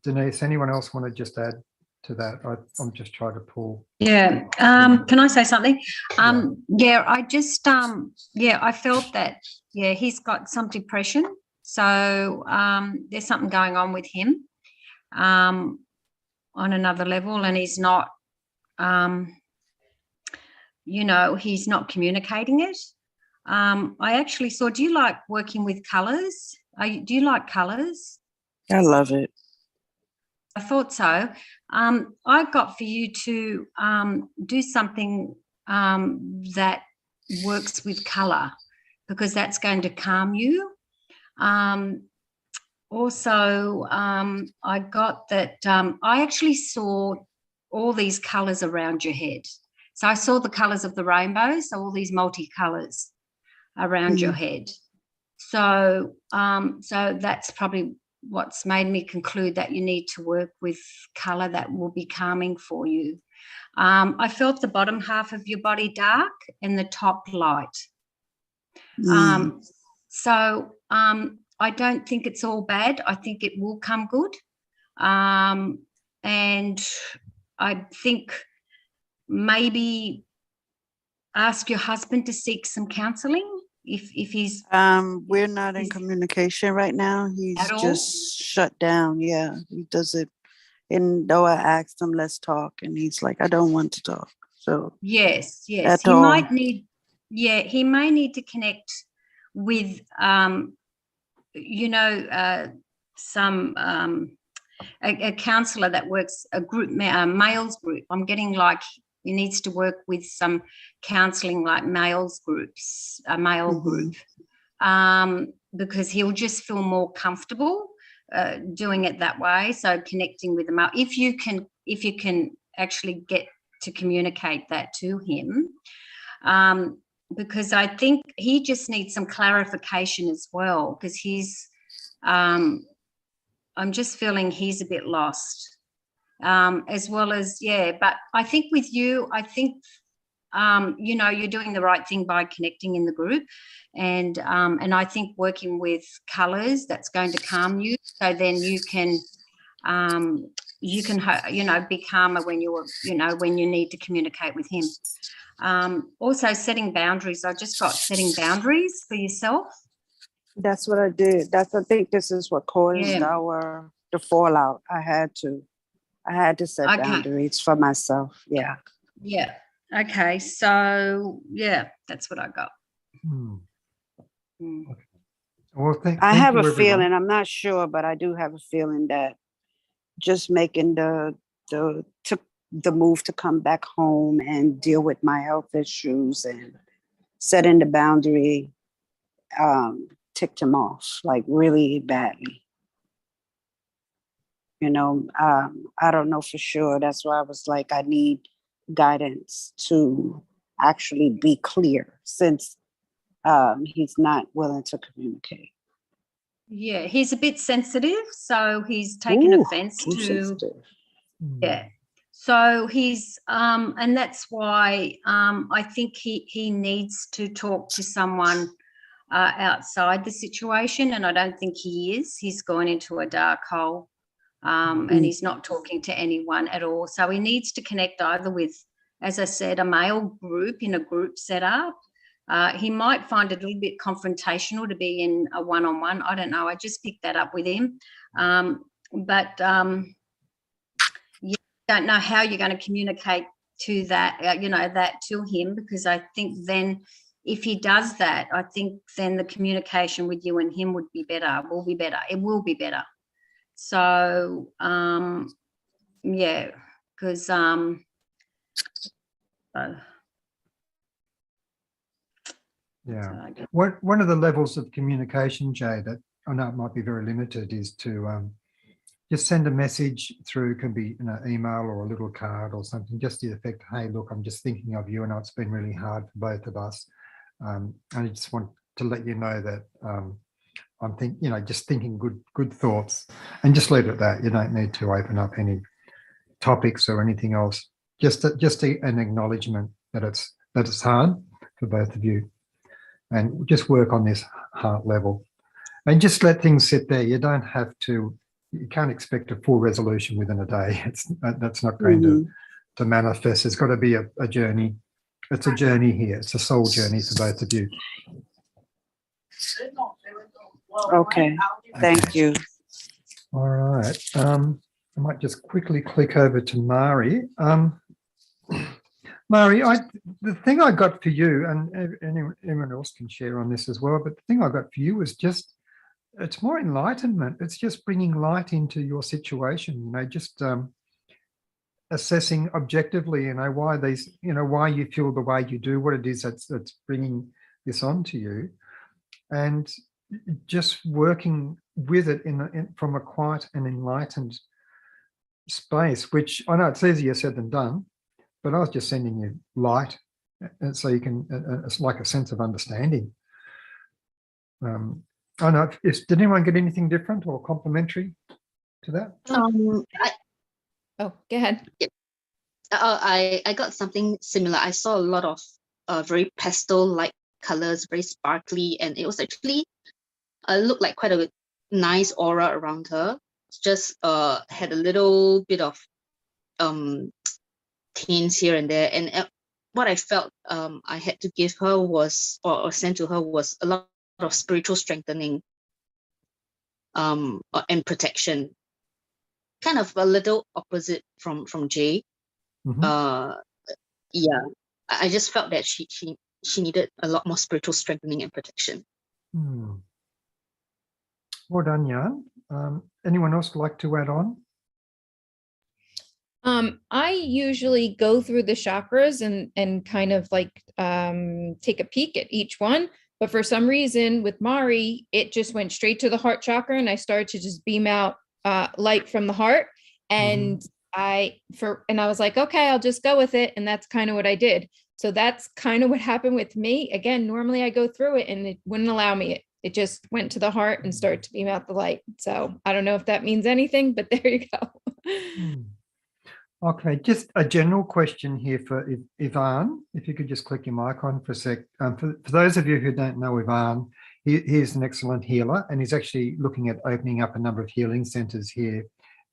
Denise, anyone else want to just add to that? I'm just trying to pull. Yeah. Can I say something? Yeah, I just I felt that he's got some depression. So there's something going on with him on another level, and he's not he's not communicating it. I actually saw, do you like working with colors? Do you like colors? I love it. I thought so. I got for you to do something that works with color, because that's going to calm you. Also, I got that I actually saw all these colors around your head. So I saw the colors of the rainbow, so all these multicolors around your head. So so that's probably what's made me conclude that you need to work with color that will be calming for you. I felt the bottom half of your body dark and the top light. So I don't think it's all bad. I think it will come good. And I think maybe ask your husband to seek some counseling if he's we're not in communication right now. He's just shut down. Yeah, he does it. And though I asked him, let's talk, and he's like, I don't want to talk. So yes, he all. might need he may need to connect with some a counselor that works a group, males group. I'm getting like he needs to work with some counseling like males groups, a male group, because he'll just feel more comfortable doing it that way. So connecting with the male, if you can actually get to communicate that to him, because I think he just needs some clarification as well, because he's I'm just feeling he's a bit lost. As well as, but I think with you, I think, you're doing the right thing by connecting in the group, and I think working with colours, that's going to calm you. So then you can be calmer when when you need to communicate with him. Also setting boundaries. I just got setting boundaries for yourself. That's what I did. I think this is what caused the fallout. I had to set boundaries for myself. Yeah. Yeah. Okay. So that's what I got. Well, I have a feeling, I'm not sure, but I do have a feeling that just making the move to come back home and deal with my health issues and setting the boundary ticked him off like really badly. I don't know for sure. That's why I was like, I need guidance to actually be clear, since he's not willing to communicate. Yeah, he's a bit sensitive, so he's taken offense to. Sensitive. Yeah. So he's and that's why I think he needs to talk to someone outside the situation, and I don't think he is. He's gone into a dark hole. And he's not talking to anyone at all. So he needs to connect either with, as I said, a male group in a group setup. He might find it a little bit confrontational to be in a one-on-one. I don't know. I just picked that up with him. But you don't know how you're going to communicate to that, that to him, because I think then if he does that, I think then the communication with you and him will be better. It will be better. So, because one of the levels of communication, Jay, that I know it might be very limited, is to just send a message through. Can be an email or a little card or something, just to the effect, hey, look, I'm just thinking of you. I know it's been really hard for both of us. I just want to let you know that I'm just thinking good thoughts, and just leave it at that. You don't need to open up any topics or anything else. Just an acknowledgement that it's hard for both of you, and just work on this heart level, and just let things sit there. You don't have to you can't expect a full resolution within a day. That's not going to manifest. It's got to be a journey. It's a journey here. It's a soul journey for both of you. Okay. Thank you. All right. I might just quickly click over to Mari. Mari, the thing I got for you, and anyone else can share on this as well, but the thing I got for you was just, it's more enlightenment. It's just bringing light into your situation, just assessing objectively, why these, why you feel the way you do, what it is that's bringing this on to you, and just working with it from a quiet and enlightened space, which I know it's easier said than done, but I was just sending you light, and so you can, it's like a sense of understanding. I don't know, did anyone get anything different or complementary to that? Oh, go ahead. Yeah. I got something similar. I saw a lot of very pastel-like colors, very sparkly, and it was actually looked like quite a nice aura around her. Just had a little bit of tints here and there, and what I felt I had to give her was, or send to her, was a lot of spiritual strengthening and protection. Kind of a little opposite from Jay. Yeah, I just felt that she needed a lot more spiritual strengthening and protection. Well done, Jan. Anyone else like to add on? I usually go through the chakras and kind of like take a peek at each one. But for some reason with Mari, it just went straight to the heart chakra, and I started to just beam out light from the heart. And I was like, okay, I'll just go with it. And that's kind of what I did. So that's kind of what happened with me. Again, normally I go through it and it wouldn't allow me. It just went to the heart and started to beam out the light. So I don't know if that means anything, but there you go. Okay, just a general question here for Ivan. If you could just click your mic on for a sec. For those of you who don't know Ivan, he's an excellent healer, and he's actually looking at opening up a number of healing centres here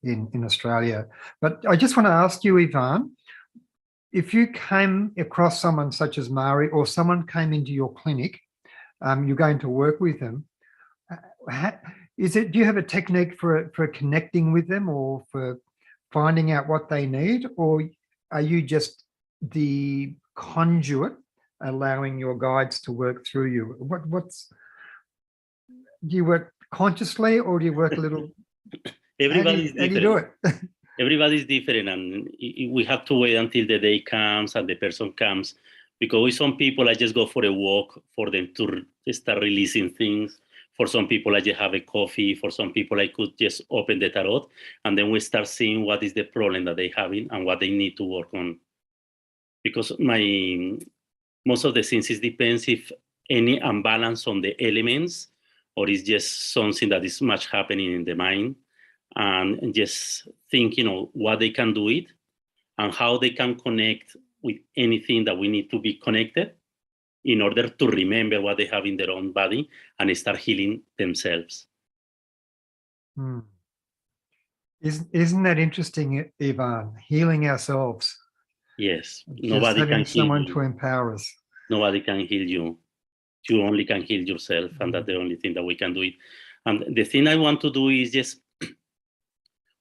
in Australia. But I just want to ask you, Ivan, if you came across someone such as Mari, or someone came into your clinic, you're going to work with them, do you have a technique for connecting with them, or for finding out what they need, or are you just the conduit allowing your guides to work through you? Do you work consciously, or do you work a little? Everybody's different. How do you do it? Everybody's different, and we have to wait until the day comes and the person comes, because with some people I just go for a walk for them to start releasing things. For some people, I just have a coffee. For some people, I could just open the tarot, and then we start seeing what is the problem that they're having and what they need to work on. Because most of the things, it depends if any imbalance on the elements, or it's just something that is much happening in the mind, and just think, what they can do it and how they can connect with anything that we need to be connected, in order to remember what they have in their own body and start healing themselves. Isn't that interesting, Ivan? Healing ourselves. Yes. Nobody can heal someone to empower us. Nobody can heal you. You only can heal yourself, and that's the only thing that we can do it. And the thing I want to do is just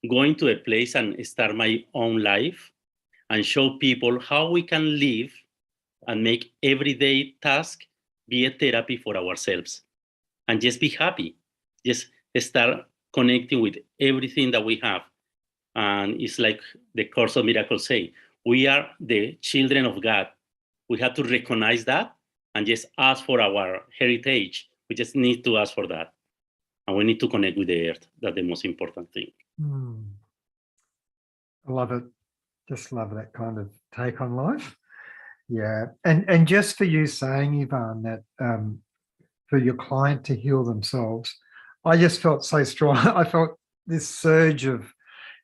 go into a place and start my own life and show people how we can live and make everyday task be a therapy for ourselves, and just be happy. Just start connecting with everything that we have. And it's like the Course of Miracles say, we are the children of God. We have to recognize that and just ask for our heritage. We just need to ask for that. And we need to connect with the earth. That's the most important thing. I love it. Just love that kind of take on life. Yeah, and just for you saying, Ivan, that for your client to heal themselves, I just felt so strong. I felt this surge of,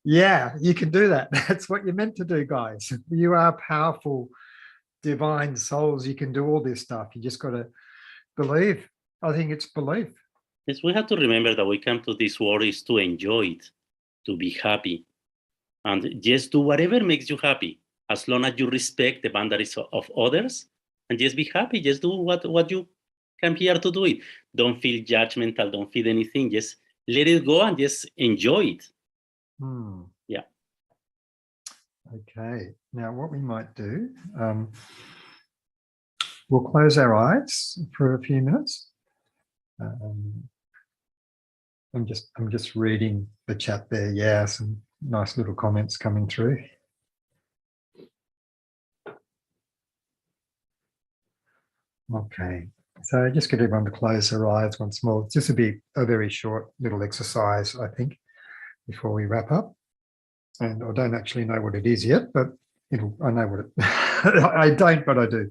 yeah, you can do that. That's what you're meant to do, guys. You are powerful, divine souls. You can do all this stuff. You just got to believe. I think it's belief. Yes, we have to remember that we come to this world is to enjoy it. to be happy. And just do whatever makes you happy, as long as you respect the boundaries of others, and just be happy. Just do what you come here to do it. Don't feel judgmental, don't feel anything. Just let it go and just enjoy it. Yeah. Okay. Now what we might do, we'll close our eyes for a few minutes. I'm just reading the chat there. Yeah, some nice little comments coming through. Okay, so just get everyone to close their eyes once more. This will be a very short little exercise, I think, before we wrap up. And I don't actually know what it is yet, but I know what it I don't, but I do.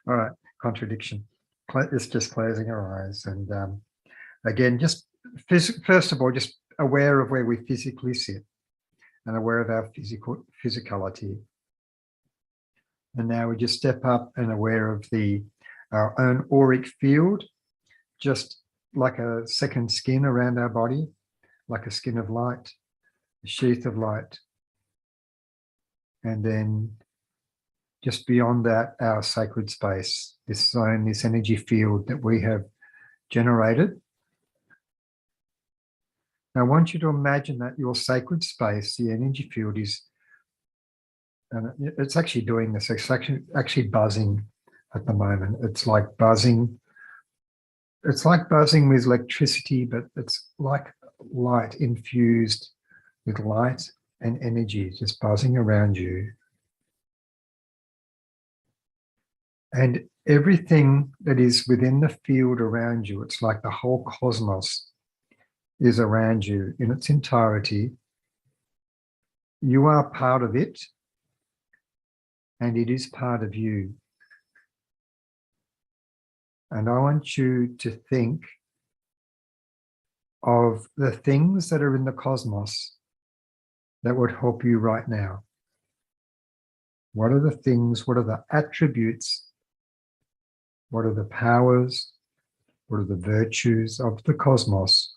All right, contradiction. It's just closing our eyes. And again, just first of all, just aware of where we physically sit and aware of our physicality. And now we just step up and aware of our own auric field, just like a second skin around our body, like a skin of light, a sheath of light. And then just beyond that, our sacred space, this zone, this energy field that we have generated. Now, I want you to imagine that your sacred space, the energy field, is, and it's actually doing this, it's actually buzzing at the moment. It's like buzzing. It's like buzzing with electricity, but it's like light infused with light and energy just buzzing around you. And everything that is within the field around you, it's like the whole cosmos is around you in its entirety. You are part of it, and it is part of you. And I want you to think of the things that are in the cosmos that would help you right now. What are the things, what are the attributes, what are the powers, what are the virtues of the cosmos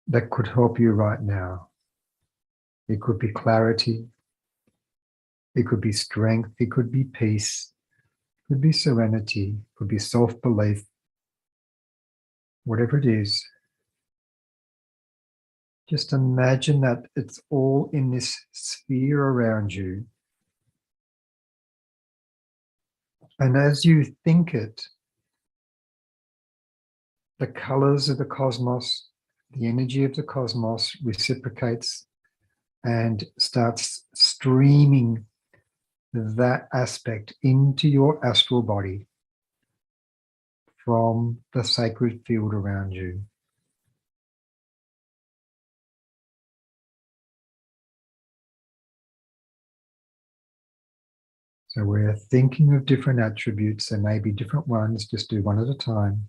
that could help you right now? It could be clarity, it could be strength, it could be peace, it could be serenity, it could be self-belief, whatever it is. Just imagine that it's all in this sphere around you. And as you think it, the colors of the cosmos, the energy of the cosmos reciprocates and starts streaming that aspect into your astral body from the sacred field around you. So we're thinking of different attributes. There may be different ones, just do one at a time.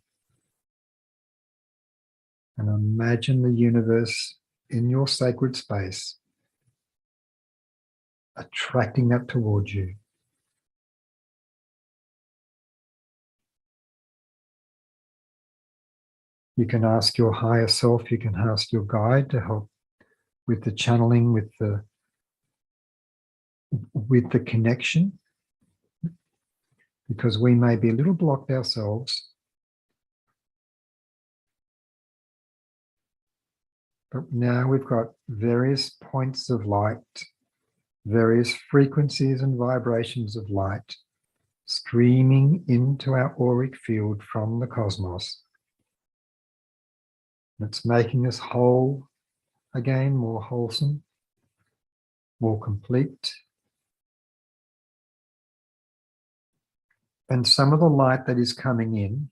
And imagine the universe in your sacred space, attracting that towards you. You can ask your higher self, you can ask your guide to help with the channeling, with the connection, because we may be a little blocked ourselves. But now we've got various points of light, various frequencies and vibrations of light streaming into our auric field from the cosmos. It's making us whole again, more wholesome, more complete. And some of the light that is coming in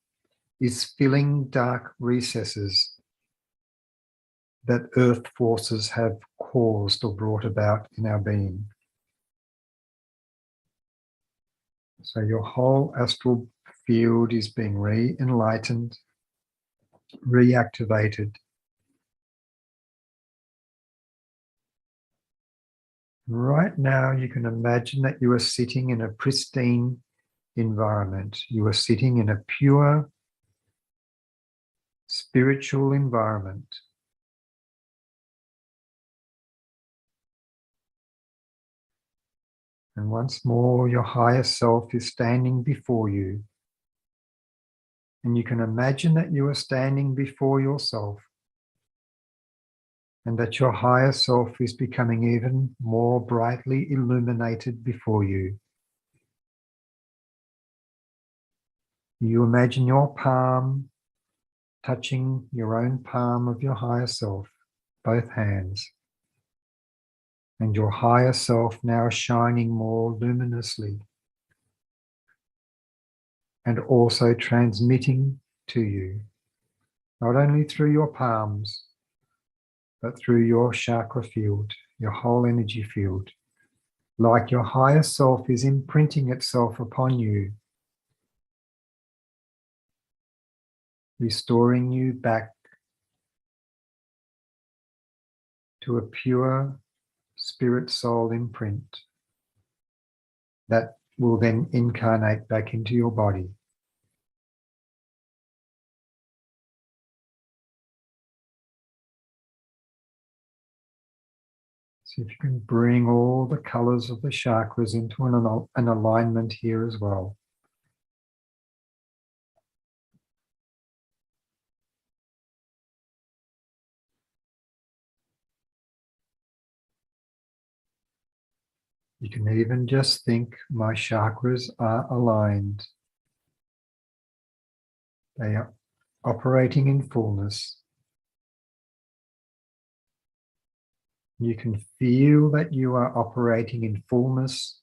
is filling dark recesses that earth forces have caused or brought about in our being. So your whole astral field is being re-enlightened, reactivated. Right now, you can imagine that you are sitting in a pristine environment. You are sitting in a pure, spiritual environment. And once more, your higher self is standing before you. And you can imagine that you are standing before yourself, and that your higher self is becoming even more brightly illuminated before you. You imagine your palm touching your own palm of your higher self, both hands, and your higher self now shining more luminously and also transmitting to you, not only through your palms, but through your chakra field, your whole energy field, like your higher self is imprinting itself upon you, restoring you back to a pure spirit soul imprint that will then incarnate back into your body. So if you can bring all the colors of the chakras into an alignment here as well. You can even just think, my chakras are aligned. They are operating in fullness. You can feel that you are operating in fullness,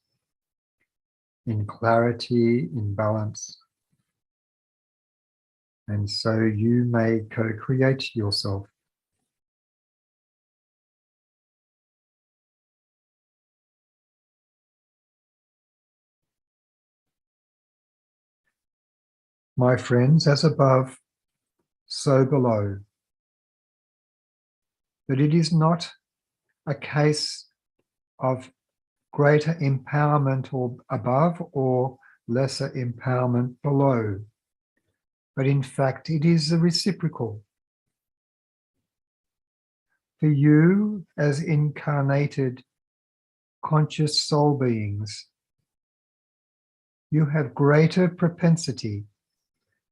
in clarity, in balance. And so you may co-create yourself. My friends, as above, so below. But it is not a case of greater empowerment or above or lesser empowerment below. But in fact, it is a reciprocal. For you, as incarnated, conscious soul beings, you have greater propensity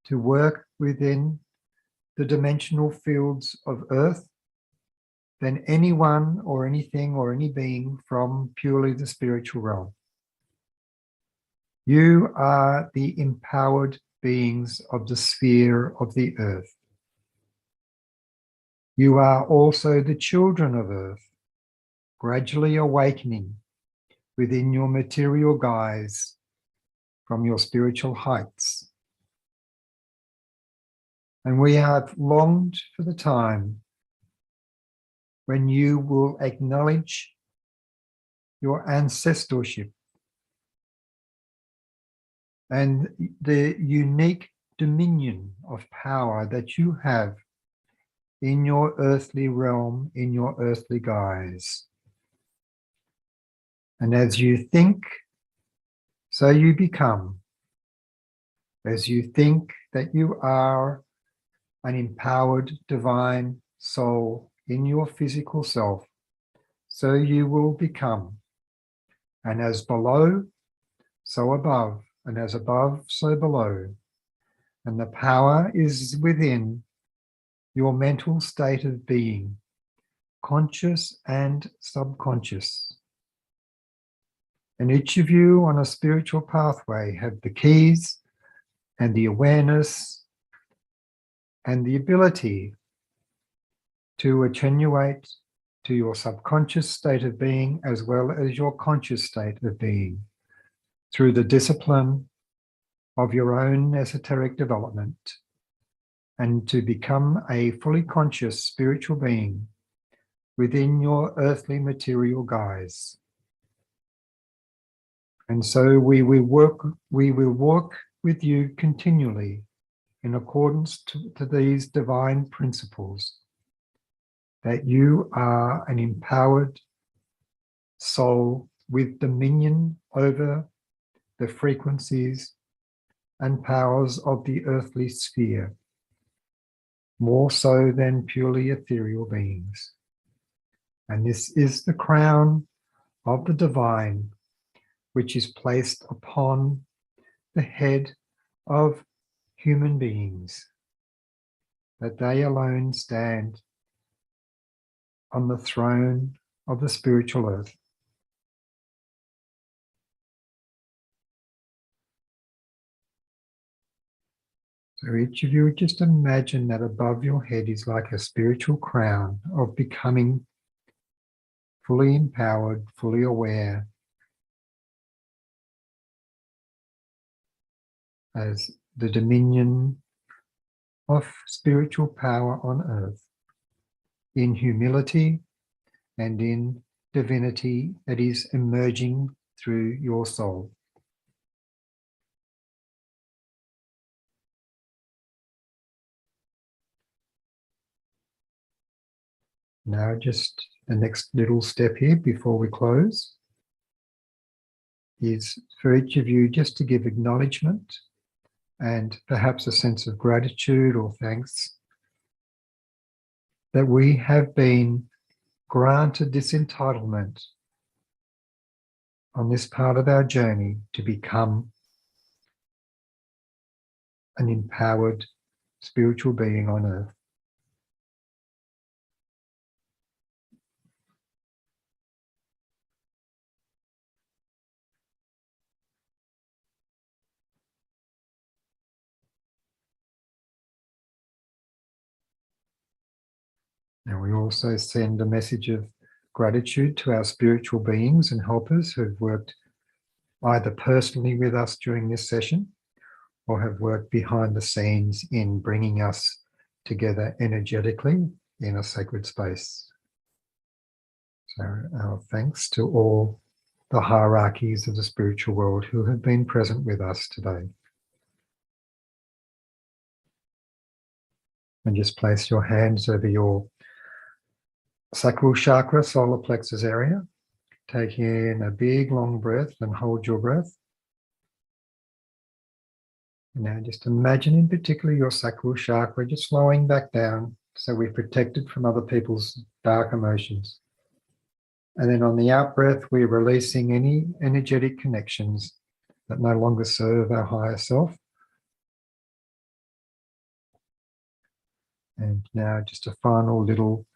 to work within the dimensional fields of earth than anyone or anything or any being from purely the spiritual realm. You are the empowered beings of the sphere of the earth. You are also the children of earth, gradually awakening within your material guise from your spiritual heights. And we have longed for the time when you will acknowledge your ancestorship and the unique dominion of power that you have in your earthly realm, in your earthly guise. And as you think, so you become. As you think that you are an empowered divine soul in your physical self, so you will become. And as below, so above, and as above, so below. And the power is within your mental state of being, conscious and subconscious. And each of you on a spiritual pathway have the keys and the awareness and the ability to attenuate to your subconscious state of being as well as your conscious state of being through the discipline of your own esoteric development, and to become a fully conscious spiritual being within your earthly material guise. And so we will work with you continually in accordance to these divine principles, that you are an empowered soul with dominion over the frequencies and powers of the earthly sphere, more so than purely ethereal beings. And this is the crown of the divine which is placed upon the head of human beings, that they alone stand on the throne of the spiritual earth. So each of you just imagine that above your head is like a spiritual crown of becoming fully empowered, fully aware as the dominion of spiritual power on earth, in humility and in divinity that is emerging through your soul. Now just the next little step here before we close is for each of you just to give acknowledgement and perhaps a sense of gratitude or thanks that we have been granted this entitlement on this part of our journey to become an empowered spiritual being on earth. And we also send a message of gratitude to our spiritual beings and helpers who've worked either personally with us during this session or have worked behind the scenes in bringing us together energetically in a sacred space. So our thanks to all the hierarchies of the spiritual world who have been present with us today. And just place your hands over your sacral chakra, solar plexus area. Take in a big long breath and hold your breath. And now just imagine in particular your sacral chakra just slowing back down so we're protected from other people's dark emotions. And then on the out breath, we're releasing any energetic connections that no longer serve our higher self. And now just a final little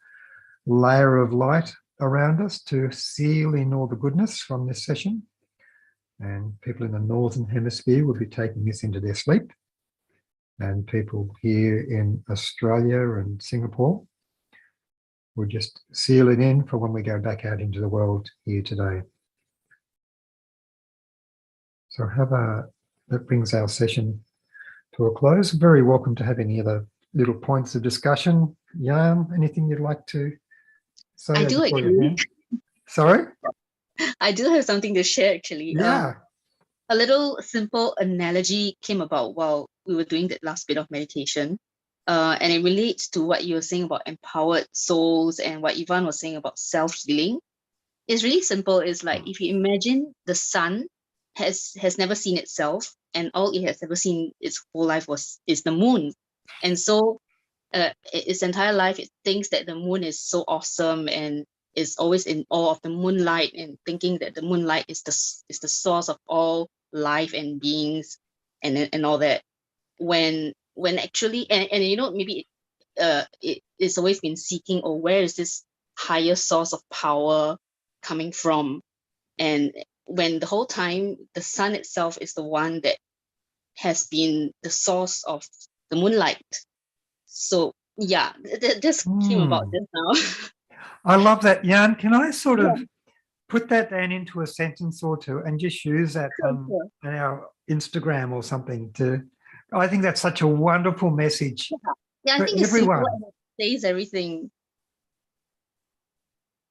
layer of light around us to seal in all the goodness from this session. And people in the Northern Hemisphere will be taking this into their sleep. And people here in Australia and Singapore will just seal it in for when we go back out into the world here today. So that brings our session to a close. Very welcome to have any other little points of discussion. Jan, anything you'd like to say? I do actually. Sorry? I do have something to share actually. Yeah. A little simple analogy came about while we were doing that last bit of meditation. And it relates to what you were saying about empowered souls and what Ivan was saying about self-healing. It's really simple. It's like if you imagine the sun has never seen itself, and all it has ever seen its whole life is the moon. And so its entire life, it thinks that the moon is so awesome and is always in awe of the moonlight and thinking that the moonlight is the source of all life and beings and all that. When actually, and you know, maybe it's always been seeking, or where is this higher source of power coming from? And when the whole time the sun itself is the one that has been the source of the moonlight. So yeah, that just came about just now. I love that. Jan, can I sort of put that down into a sentence or two and just use that on our Instagram or something I think that's such a wonderful message. Yeah, I think everyone. It says everything.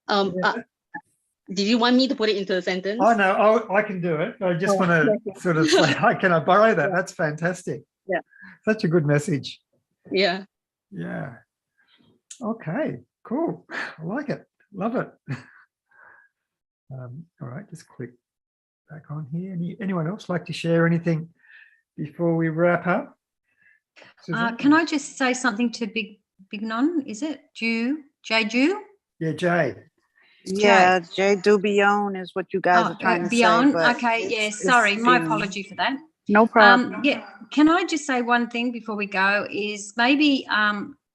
Did you want me to put it into a sentence? Oh no, I can do it. I just want to sort of say, can I borrow that? That's fantastic. Yeah. Such a good message. Yeah. Yeah. Okay, cool. I like it. Love it. All right, just click back on here. Anyone else like to share anything before we wrap up? Can I just say something to Big Non? Is it Jew? Jay Jew? Yeah, Jay. Yeah, J. Dubion is what you guys are trying to beyond. say. Okay, yes. Sorry, my apology for that. No problem. Yeah, can I just say one thing before we go? Is maybe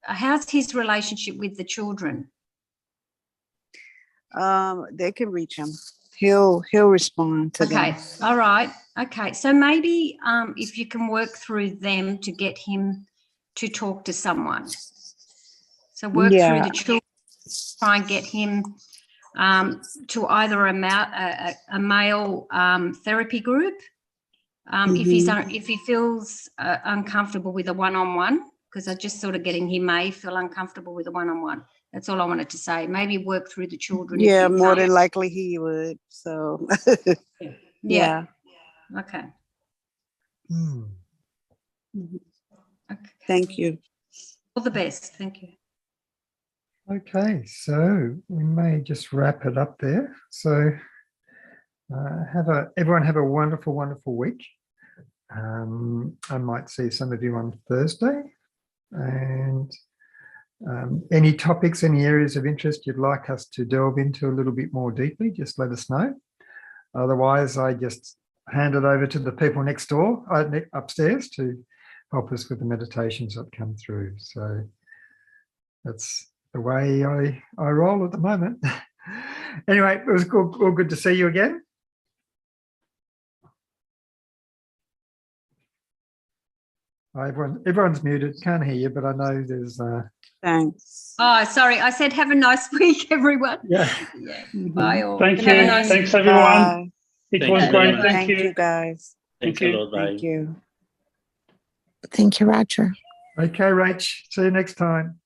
how's his relationship with the children? They can reach him. He'll respond to them. Okay, all right. Okay, so maybe if you can work through them to get him to talk to someone. So work through the children, try and get him to either a male therapy group. If he feels uncomfortable with a one-on-one, because I'm just sort of getting he may feel uncomfortable with a one-on-one. That's all I wanted to say. Maybe work through the children. Yeah, more than likely he would. So yeah. Okay. Okay. Thank you. All the best. Thank you. Okay, so we may just wrap it up there. So everyone have a wonderful, wonderful week. I might see some of you on Thursday, and any topics, any areas of interest you'd like us to delve into a little bit more deeply, just let us know. Otherwise, I just hand it over to the people next door, upstairs, to help us with the meditations that come through. So that's the way I roll at the moment. Anyway, it was all good to see you again. Everyone's muted, can't hear you, but I know there's thanks. Oh, sorry, I said have a nice week, everyone. Yeah. Bye all. Thank you. Thanks everyone. It was great. Thank you guys. Thanks a lot. Bye. Thank you. Thank you, Roger. Okay, Rach. See you next time.